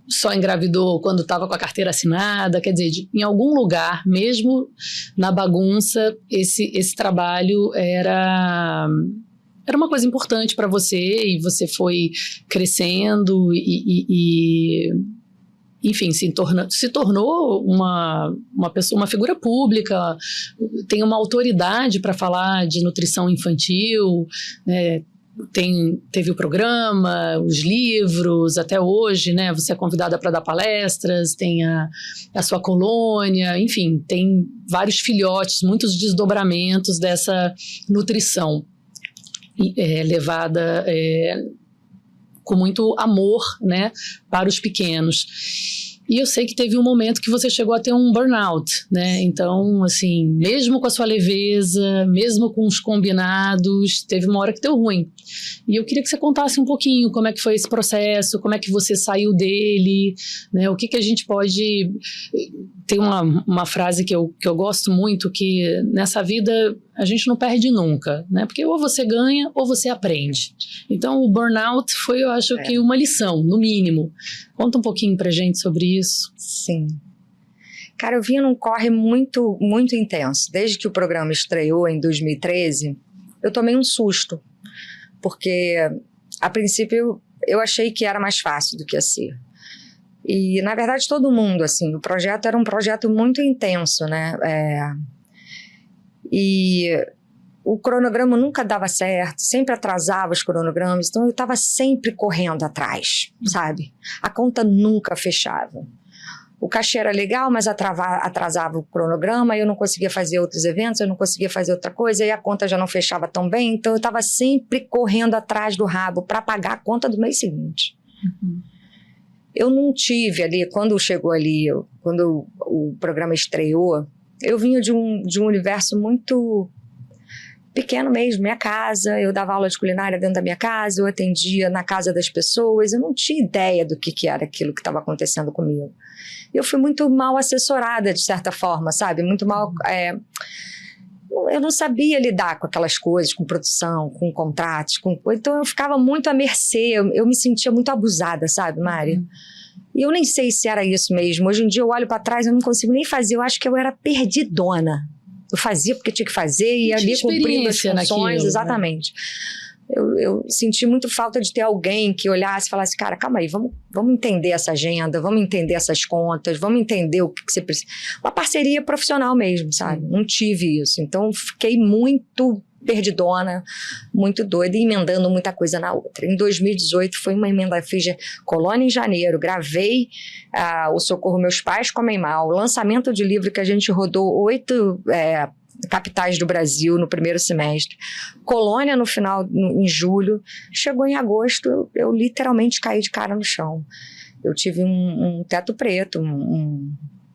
só engravidou quando estava com a carteira assinada, quer dizer, em algum lugar, mesmo na bagunça, esse trabalho era uma coisa importante para você e você foi crescendo e enfim, se tornou uma pessoa, uma figura pública, tem uma autoridade para falar de nutrição infantil, né? Teve o programa, os livros, até hoje, né? Você é convidada para dar palestras, tem a sua colônia, enfim, tem vários filhotes, muitos desdobramentos dessa nutrição levada com muito amor, né, para os pequenos. E eu sei que teve um momento que você chegou a ter um burnout, né? Então, assim, mesmo com a sua leveza, mesmo com os combinados, teve uma hora que deu ruim. E eu queria que você contasse um pouquinho como é que foi esse processo, como é que você saiu dele, né? O que a gente pode... Tem uma frase que eu gosto muito, que nessa vida a gente não perde nunca, né? Porque ou você ganha ou você aprende. Então, o burnout foi, eu acho que uma lição, no mínimo. Conta um pouquinho pra gente sobre isso. Sim. Cara, eu vinha num corre muito, muito intenso. Desde que o programa estreou em 2013, eu tomei um susto. Porque, a princípio, eu achei que era mais fácil do que ia ser. E, na verdade, todo mundo, assim, o projeto era um projeto muito intenso, né? E o cronograma nunca dava certo, sempre atrasava os cronogramas, então eu estava sempre correndo atrás, sabe? A conta nunca fechava. O cachê era legal, mas atrasava o cronograma, eu não conseguia fazer outros eventos, eu não conseguia fazer outra coisa, e a conta já não fechava tão bem, então eu estava sempre correndo atrás do rabo para pagar a conta do mês seguinte. Uhum. Eu não tive ali, quando chegou ali, quando o programa estreou, eu vinha de um universo muito pequeno mesmo, minha casa, eu dava aula de culinária dentro da minha casa, eu atendia na casa das pessoas, eu não tinha ideia do que era aquilo que estava acontecendo comigo. Eu fui muito mal assessorada, de certa forma, sabe? Muito mal... eu não sabia lidar com aquelas coisas, com produção, com contratos, então eu ficava muito à mercê, eu me sentia muito abusada, sabe, Mari? E eu nem sei se era isso mesmo. Hoje em dia eu olho para trás, eu não consigo nem fazer, eu acho que eu era perdidona. Eu fazia porque tinha que fazer e ali cumprindo as funções, naquilo, exatamente. Né? Eu senti muito falta de ter alguém que olhasse e falasse, cara, calma aí, vamos entender essa agenda, vamos entender essas contas, vamos entender o que você precisa. Uma parceria profissional mesmo, sabe? Não tive isso. Então, fiquei muito perdidona, muito doida e emendando muita coisa na outra. Em 2018 foi uma emenda, fiz Colônia em janeiro, gravei o Socorro Meus Pais Comem Mal, lançamento de livro que a gente rodou 8 capitais do Brasil no primeiro semestre, Colônia no final, em julho, chegou em agosto, eu literalmente caí de cara no chão. Eu tive um teto preto,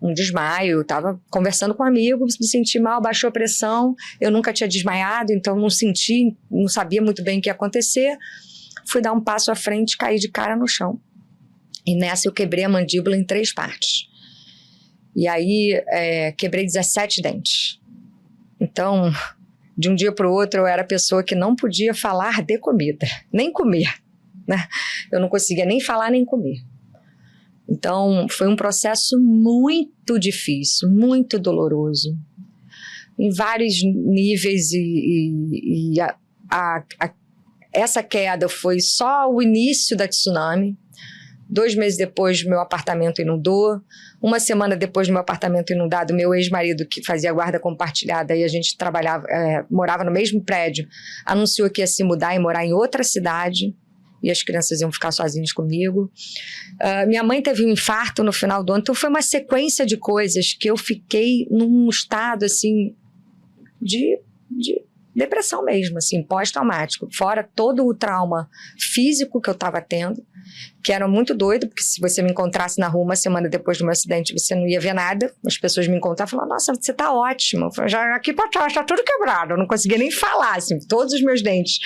um desmaio, eu estava conversando com um amigo, me senti mal, baixou a pressão, eu nunca tinha desmaiado, então não sabia muito bem o que ia acontecer, fui dar um passo à frente, caí de cara no chão. E nessa eu quebrei a mandíbula em 3 partes. E aí quebrei 17 dentes. Então, de um dia para o outro, eu era a pessoa que não podia falar de comida, nem comer, né? Eu não conseguia nem falar nem comer. Então, foi um processo muito difícil, muito doloroso, em vários níveis, essa queda foi só o início da tsunami. 2 meses depois, meu apartamento inundou. 1 semana depois do meu apartamento inundado, meu ex-marido, que fazia guarda compartilhada, e a gente morava no mesmo prédio, anunciou que ia se mudar e morar em outra cidade. E as crianças iam ficar sozinhas comigo. Minha mãe teve um infarto no final do ano, então foi uma sequência de coisas que eu fiquei num estado, assim, de depressão mesmo, assim, pós-traumático. Fora todo o trauma físico que eu estava tendo, que era muito doido, porque se você me encontrasse na rua 1 semana depois do meu acidente, você não ia ver nada. As pessoas me encontravam e falavam, nossa, você tá ótima. Eu falei, já aqui para trás tá tudo quebrado. Eu não conseguia nem falar, assim, todos os meus dentes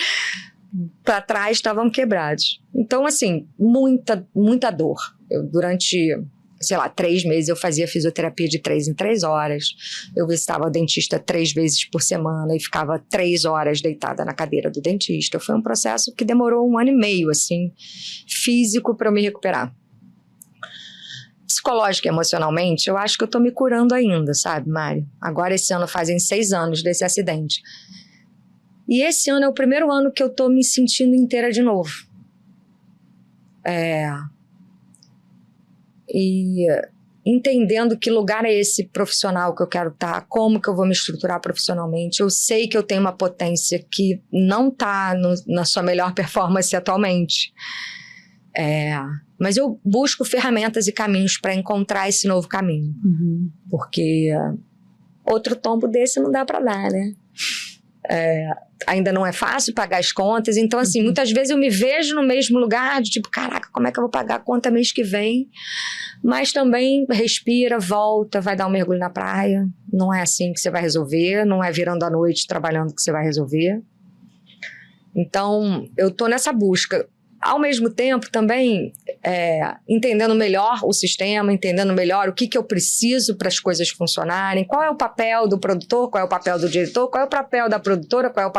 para trás estavam quebrados. Então, assim, muita dor. Eu, durante, 3 meses, eu fazia fisioterapia de 3 em 3 horas. Eu visitava o dentista 3 vezes por semana e ficava 3 horas deitada na cadeira do dentista. Foi um processo que demorou 1 ano e meio, assim, físico, para eu me recuperar. Psicológico e emocionalmente, eu acho que eu tô me curando ainda, sabe, Mari? Agora, esse ano, fazem 6 anos desse acidente. E esse ano é o primeiro ano que eu tô me sentindo inteira de novo. E entendendo que lugar é esse profissional que eu quero estar, como que eu vou me estruturar profissionalmente. Eu sei que eu tenho uma potência que não está na sua melhor performance atualmente. Mas eu busco ferramentas e caminhos para encontrar esse novo caminho. Uhum. Porque outro tombo desse não dá para dar, né? Ainda não é fácil pagar as contas, então assim, muitas vezes eu me vejo no mesmo lugar de tipo, caraca, como é que eu vou pagar a conta mês que vem? Mas também respira, volta, vai dar um mergulho na praia, não é assim que você vai resolver, não é virando a noite trabalhando que você vai resolver. Então eu tô nessa busca, ao mesmo tempo também entendendo melhor o sistema, entendendo melhor o que eu preciso para as coisas funcionarem, qual é o papel do produtor, qual é o papel do diretor, qual é o papel da produtora, qual é o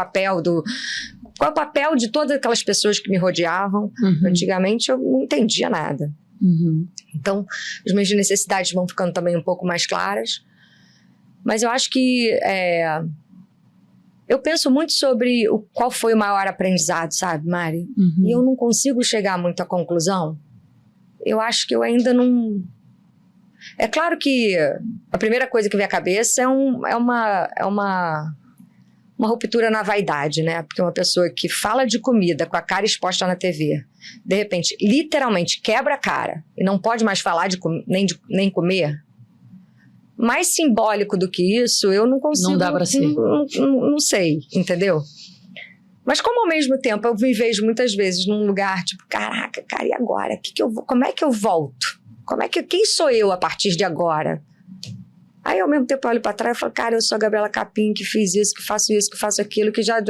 papel de todas aquelas pessoas que me rodeavam. Uhum. Antigamente eu não entendia nada. Uhum. Então as minhas necessidades vão ficando também um pouco mais claras, mas eu acho que eu penso muito sobre qual foi o maior aprendizado, sabe, Mari? Uhum. E eu não consigo chegar muito à conclusão. Eu acho que eu ainda não... É claro que a primeira coisa que vem à cabeça é uma uma ruptura na vaidade, né? Porque uma pessoa que fala de comida com a cara exposta na TV, de repente, literalmente quebra a cara e não pode mais falar nem comer, mais simbólico do que isso, eu não consigo. Não dá pra ser. Não sei, entendeu? Mas como ao mesmo tempo eu me vejo muitas vezes num lugar tipo, caraca, cara, e agora? Como é que eu volto? Quem sou eu a partir de agora? Aí, ao mesmo tempo, eu olho pra trás e falo, cara, eu sou a Gabriela Capim, que fiz isso, que faço aquilo, que já...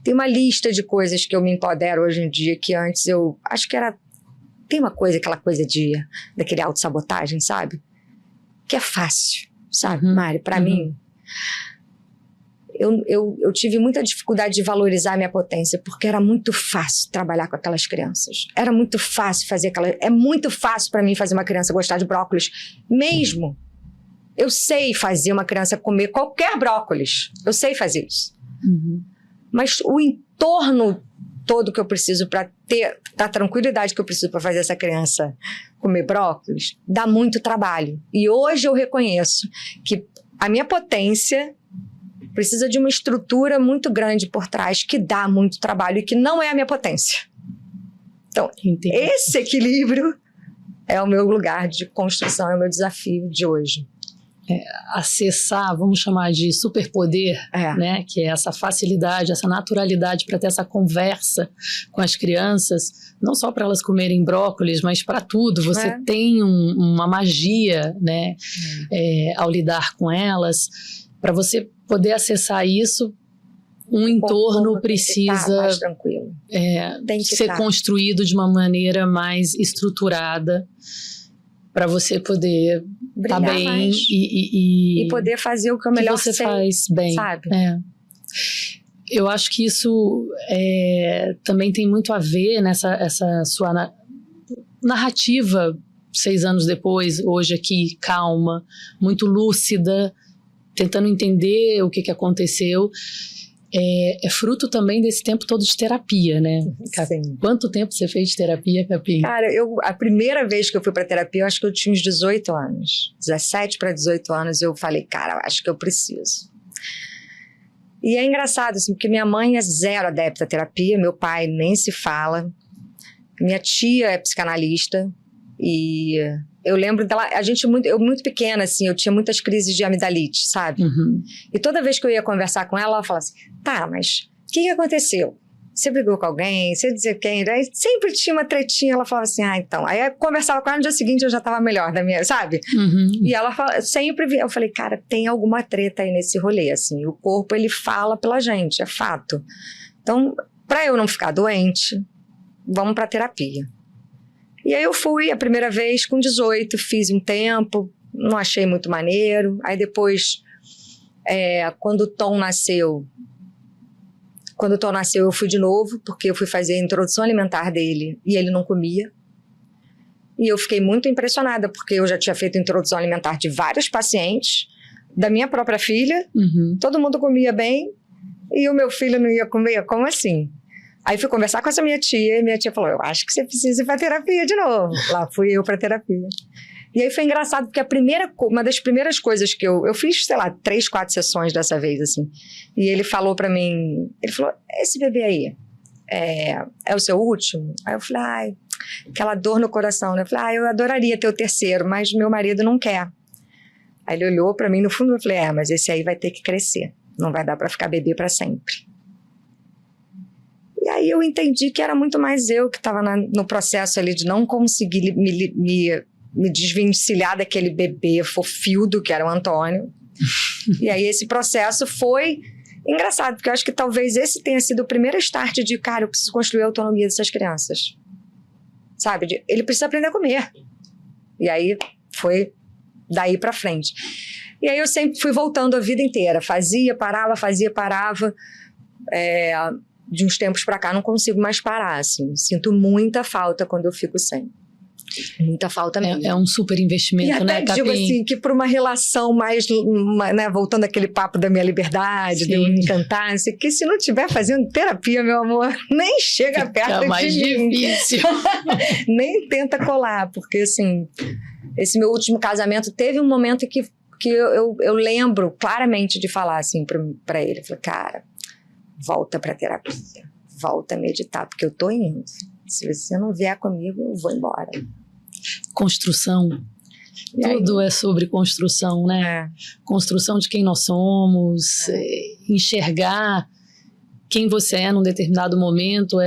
Tem uma lista de coisas que eu me empodero hoje em dia, que antes eu... Acho que era... Tem aquela coisa daquele autossabotagem, sabe? Que é fácil, sabe, Mari? Pra mim, eu tive muita dificuldade de valorizar a minha potência, porque era muito fácil trabalhar com aquelas crianças. Era muito fácil fazer É muito fácil pra mim fazer uma criança gostar de brócolis, mesmo... Eu sei fazer uma criança comer qualquer brócolis. Eu sei fazer isso. Mas o entorno todo que eu preciso para ter a tranquilidade que eu preciso para fazer essa criança comer brócolis, dá muito trabalho. E hoje eu reconheço que a minha potência precisa de uma estrutura muito grande por trás que dá muito trabalho e que não é a minha potência. Então, esse equilíbrio é o meu lugar de construção, é o meu desafio de hoje. Acessar, vamos chamar de superpoder, né? Que é essa facilidade, essa naturalidade para ter essa conversa com as crianças, não só para elas comerem brócolis, mas para tudo. Você tem uma magia, né? Ao lidar com elas. Para você poder acessar isso, um entorno precisa mais tranquilo. Ser construído de uma maneira mais estruturada, para você poder estar bem e poder fazer o que é melhor que você faz bem, sabe? Eu acho que isso também tem muito a ver essa sua narrativa 6 anos depois, hoje aqui, calma, muito lúcida, tentando entender o que aconteceu. É fruto também desse tempo todo de terapia, né? Sim. Quanto tempo você fez de terapia, Capim? Cara, a primeira vez que eu fui pra terapia, eu acho que eu tinha uns 18 anos. 17 para 18 anos, eu falei, cara, acho que eu preciso. E é engraçado, assim, porque minha mãe é zero adepta à terapia, meu pai nem se fala. Minha tia é psicanalista e... Eu lembro dela, eu muito pequena, assim, eu tinha muitas crises de amidalite, sabe? E toda vez que eu ia conversar com ela falava assim, tá, mas o que aconteceu? Você brigou com alguém? Você dizia quem? Aí sempre tinha uma tretinha, ela falava assim, então. Aí eu conversava com ela, no dia seguinte eu já tava melhor da minha, sabe? E ela sempre via, eu falei, cara, tem alguma treta aí nesse rolê, assim. O corpo, ele fala pela gente, é fato. Então, pra eu não ficar doente, vamos pra terapia. E aí eu fui a primeira vez com 18, fiz um tempo, não achei muito maneiro. Aí depois, quando o Tom nasceu, eu fui de novo, porque eu fui fazer a introdução alimentar dele e ele não comia. E eu fiquei muito impressionada, porque eu já tinha feito a introdução alimentar de vários pacientes, da minha própria filha, todo mundo comia bem e o meu filho não ia comer, como assim? Aí fui conversar com essa minha tia, e minha tia falou, eu acho que você precisa ir pra terapia de novo. Lá fui eu pra terapia. E aí foi engraçado, porque uma das primeiras coisas que eu fiz, sei lá, 3, 4 sessões dessa vez, assim. E ele falou pra mim, ele falou, esse bebê aí, é o seu último? Aí eu falei, aquela dor no coração, né? Eu falei, eu adoraria ter o terceiro, mas meu marido não quer. Aí ele olhou pra mim no fundo e eu falei, mas esse aí vai ter que crescer. Não vai dar pra ficar bebê pra sempre. E aí eu entendi que era muito mais eu que estava no processo ali de não conseguir me desvencilhar daquele bebê fofildo que era o Antônio. E aí esse processo foi engraçado, porque eu acho que talvez esse tenha sido o primeiro start de, cara, eu preciso construir a autonomia dessas crianças. Sabe? Ele precisa aprender a comer. E aí foi daí pra frente. E aí eu sempre fui voltando a vida inteira. Fazia, parava. De uns tempos pra cá não consigo mais parar, assim. Sinto muita falta quando eu fico sem. Muita falta mesmo. É um super investimento, né, Capim? Digo assim, que para uma relação mais, né, voltando àquele papo da minha liberdade, de eu me encantar, assim, que se não estiver fazendo terapia, meu amor, nem chega perto de mais mim. Difícil. Nem tenta colar, porque assim, esse meu último casamento teve um momento que Porque eu lembro claramente de falar assim pra ele. Eu falei, cara, volta pra terapia. Volta a meditar, porque eu tô indo. Se você não vier comigo, eu vou embora. Construção. Tudo é sobre construção, né? Construção de quem nós somos, enxergar quem você é num determinado momento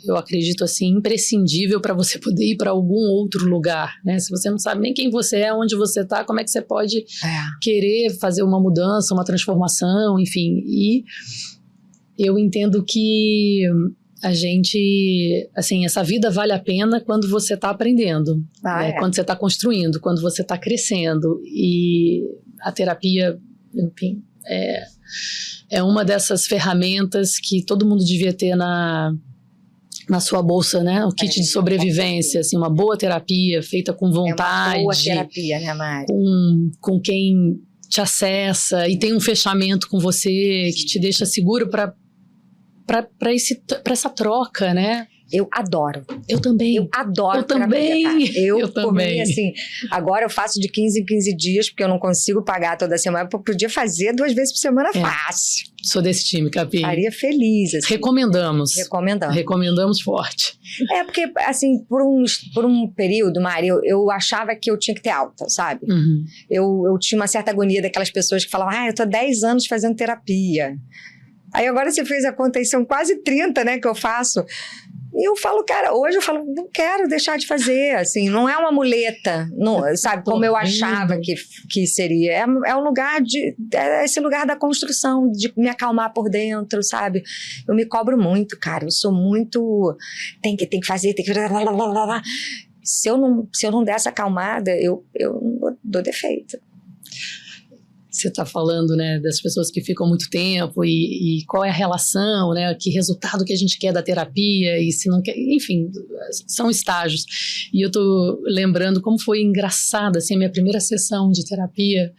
eu acredito assim, imprescindível para você poder ir para algum outro lugar, né? Se você não sabe nem quem você é, onde você está, como é que você pode querer fazer uma mudança, uma transformação, enfim. E eu entendo que a gente, assim, essa vida vale a pena quando você está aprendendo, quando você está construindo, quando você está crescendo. E a terapia, enfim, é uma dessas ferramentas que todo mundo devia ter na sua bolsa, né? O kit de sobrevivência, assim, uma boa terapia feita com vontade. É uma boa terapia, né, Mari? Com quem te acessa e tem um fechamento com você que te deixa seguro para essa troca, né? Eu adoro. Eu também. Eu adoro. Eu também. Eu também. Assim, agora eu faço de 15 em 15 dias, porque eu não consigo pagar toda semana, porque eu podia fazer 2 vezes por semana fácil. Sou desse time, Capim. Estaria feliz. Assim. Recomendamos. Recomendamos forte. Porque, assim, por um período, Mari, eu achava que eu tinha que ter alta, sabe? Uhum. Eu tinha uma certa agonia daquelas pessoas que falavam, eu tô há 10 anos fazendo terapia. Aí agora você fez a conta, aí são quase 30, né, que eu faço. E eu falo, cara, hoje eu falo, não quero deixar de fazer, assim, não é uma muleta, não, sabe, como eu achava que seria. É um lugar é esse lugar da construção, de me acalmar por dentro, sabe? Eu me cobro muito, cara, eu sou muito, tem que fazer, tem que... Se eu não der essa acalmada, eu dou defeito. Você está falando, né, das pessoas que ficam muito tempo e qual é a relação, né, que resultado que a gente quer da terapia e se não quer, enfim, são estágios. E eu tô lembrando como foi engraçada, assim, a minha primeira sessão de terapia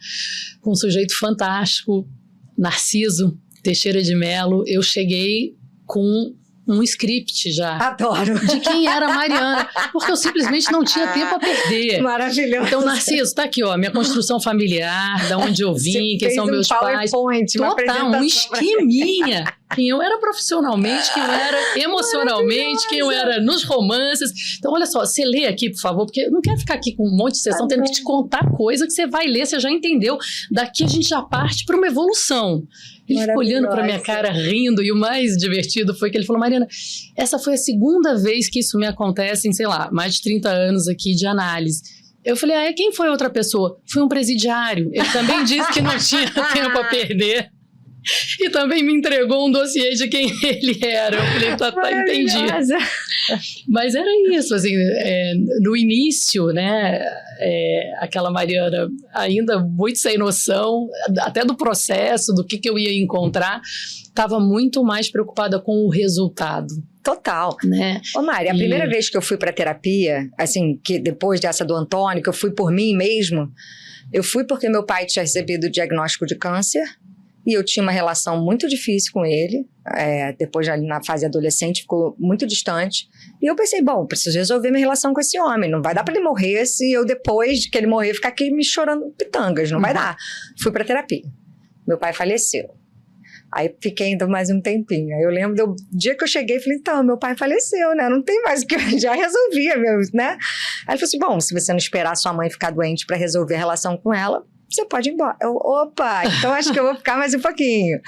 com um sujeito fantástico, Narciso Teixeira de Mello. Eu cheguei com um script já. Adoro. De quem era a Mariana, porque eu simplesmente não tinha tempo a perder. Maravilhoso. Então, Narciso, tá aqui, ó, minha construção familiar, da onde eu vim, quem são meus pais. Total, um esqueminha. Quem eu era profissionalmente, quem eu era emocionalmente, quem eu era nos romances. Então, olha só, você lê aqui, por favor, porque eu não quero ficar aqui com um monte de sessão tendo que te contar coisa que você vai ler, você já entendeu. Daqui a gente já parte para uma evolução. Ele ficou olhando pra minha cara, rindo, e o mais divertido foi que ele falou, Mariana, essa foi a segunda vez que isso me acontece em, sei lá, mais de 30 anos aqui de análise. Eu falei, quem foi outra pessoa? Foi um presidiário. Ele também disse que não tinha tempo a perder. E também me entregou um dossiê de quem ele era. Eu falei, entendi. Mas era isso, assim, no início, né, aquela Mariana ainda muito sem noção, até do processo, do que eu ia encontrar, estava muito mais preocupada com o resultado. Total. Né? Ô Mari, a primeira vez que eu fui pra terapia, assim, que depois dessa do Antônio, que eu fui por mim mesmo, eu fui porque meu pai tinha recebido o diagnóstico de câncer, e eu tinha uma relação muito difícil com ele, depois ali na fase adolescente ficou muito distante, e eu pensei, bom, preciso resolver minha relação com esse homem, não vai dar pra ele morrer se eu depois que ele morrer ficar aqui me chorando pitangas, não vai dar. Fui pra terapia, meu pai faleceu, aí fiquei ainda mais um tempinho, aí eu lembro do dia que eu cheguei, falei, então, meu pai faleceu, né, não tem mais o que eu já resolvia, né, aí ele falou assim, bom, se você não esperar sua mãe ficar doente pra resolver a relação com ela, você pode ir embora. Opa, então acho que eu vou ficar mais um pouquinho.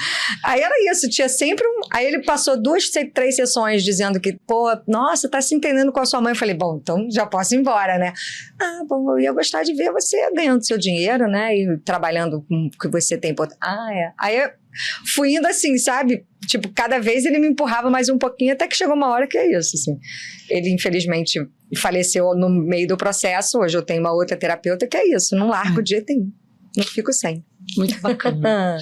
Aí era isso, tinha sempre Aí ele passou 2, 3 sessões dizendo que, nossa, tá se entendendo com a sua mãe. Eu falei, bom, então já posso ir embora, né? Bom, eu ia gostar de ver você ganhando seu dinheiro, né? E trabalhando com o que você tem. Aí eu fui indo assim, sabe? Tipo, cada vez ele me empurrava mais um pouquinho, até que chegou uma hora que é isso, assim. Ele, infelizmente, faleceu no meio do processo. Hoje eu tenho uma outra terapeuta que é isso, não largo de jeito nenhum. Não fico sem. Muito bacana.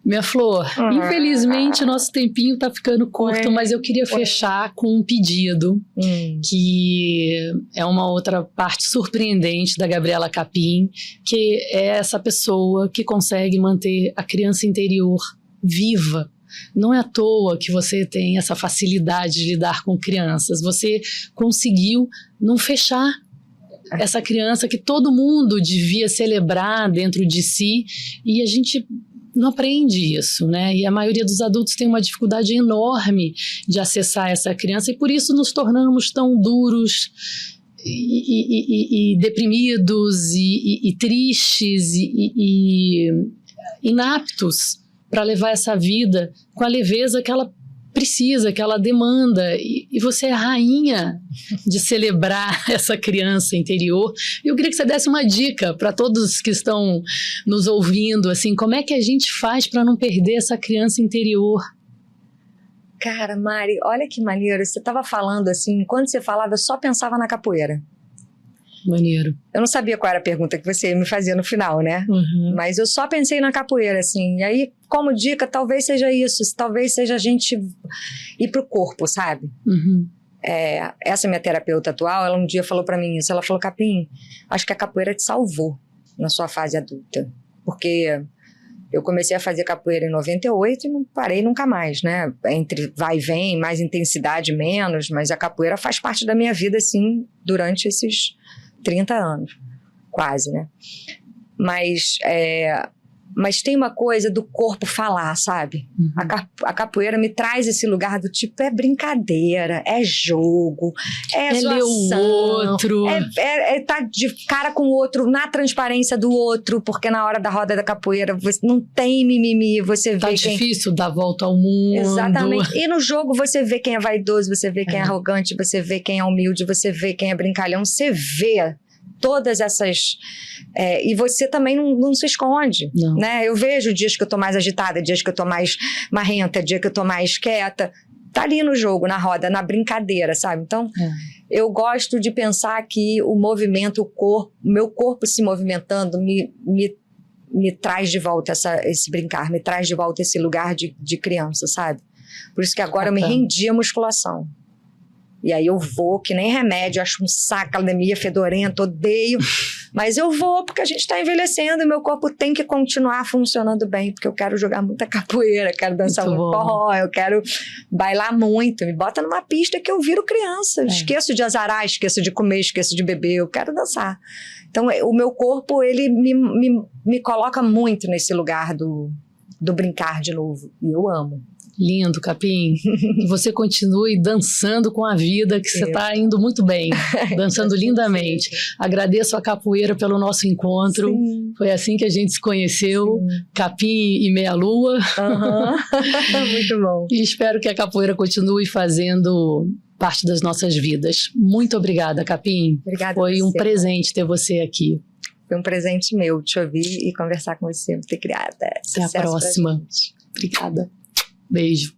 Minha Flor, infelizmente nosso tempinho tá ficando curto, mas eu queria fechar com um pedido, que é uma outra parte surpreendente da Gabriela Capim, que é essa pessoa que consegue manter a criança interior viva. Não é à toa que você tem essa facilidade de lidar com crianças. Você conseguiu não fechar essa criança que todo mundo devia celebrar dentro de si, e a gente não aprende isso, né? E a maioria dos adultos tem uma dificuldade enorme de acessar essa criança, e por isso nos tornamos tão duros e deprimidos e tristes e inaptos para levar essa vida com a leveza que ela precisa, que ela demanda, e você é a rainha de celebrar essa criança interior. Eu queria que você desse uma dica para todos que estão nos ouvindo, assim, como é que a gente faz para não perder essa criança interior? Cara, Mari, olha que maneiro, você estava falando assim, enquanto você falava, eu só pensava na capoeira. Maneiro. Eu não sabia qual era a pergunta que você me fazia no final, né? Uhum. Mas eu só pensei na capoeira, assim. E aí, como dica, talvez seja isso. Talvez seja a gente ir pro corpo, sabe? Uhum. Essa minha terapeuta atual, ela um dia falou pra mim isso. Ela falou, Capim, acho que a capoeira te salvou na sua fase adulta. Porque eu comecei a fazer capoeira em 98 e não parei nunca mais, né? Entre vai e vem, mais intensidade, menos. Mas a capoeira faz parte da minha vida, assim, durante esses 30 anos, quase, né? Mas tem uma coisa do corpo falar, sabe? Uhum. A capoeira me traz esse lugar do tipo, é brincadeira, é jogo, é zoação, ler o outro. Tá de cara com o outro, na transparência do outro, porque na hora da roda da capoeira você não tem mimimi, você tá vê difícil dar volta ao mundo. Exatamente. E no jogo você vê quem é vaidoso, você vê quem é arrogante, você vê quem é humilde, você vê quem é brincalhão, você vê todas essas... e você também não se esconde, né? Eu vejo dias que eu tô mais agitada, dias que eu tô mais marrenta, dias que eu tô mais quieta. Tá ali no jogo, na roda, na brincadeira, sabe? Então, eu gosto de pensar que o movimento, meu corpo se movimentando me traz de volta esse brincar, me traz de volta esse lugar de criança, sabe? Por isso que agora eu me rendi à musculação. E aí eu vou, que nem remédio, acho um saco, academia fedorenta, odeio. Mas eu vou porque a gente está envelhecendo e meu corpo tem que continuar funcionando bem, porque eu quero jogar muita capoeira, quero dançar muito forró, eu quero bailar muito. Me bota numa pista que eu viro criança. Esqueço de azarar, esqueço de comer, esqueço de beber, eu quero dançar. Então o meu corpo, ele me coloca muito nesse lugar do brincar de novo. E eu amo. Lindo, Capim. Que você continue dançando com a vida, que você está indo muito bem, dançando lindamente. Agradeço a capoeira pelo nosso encontro. Sim. Foi assim que a gente se conheceu, Capim e Meia Lua. Muito bom. E espero que a capoeira continue fazendo parte das nossas vidas. Muito obrigada, Capim. Obrigada. Foi um presente ter você aqui. Foi um presente meu te ouvir e conversar com você. Muito obrigada. Até a próxima. Obrigada. Beijo.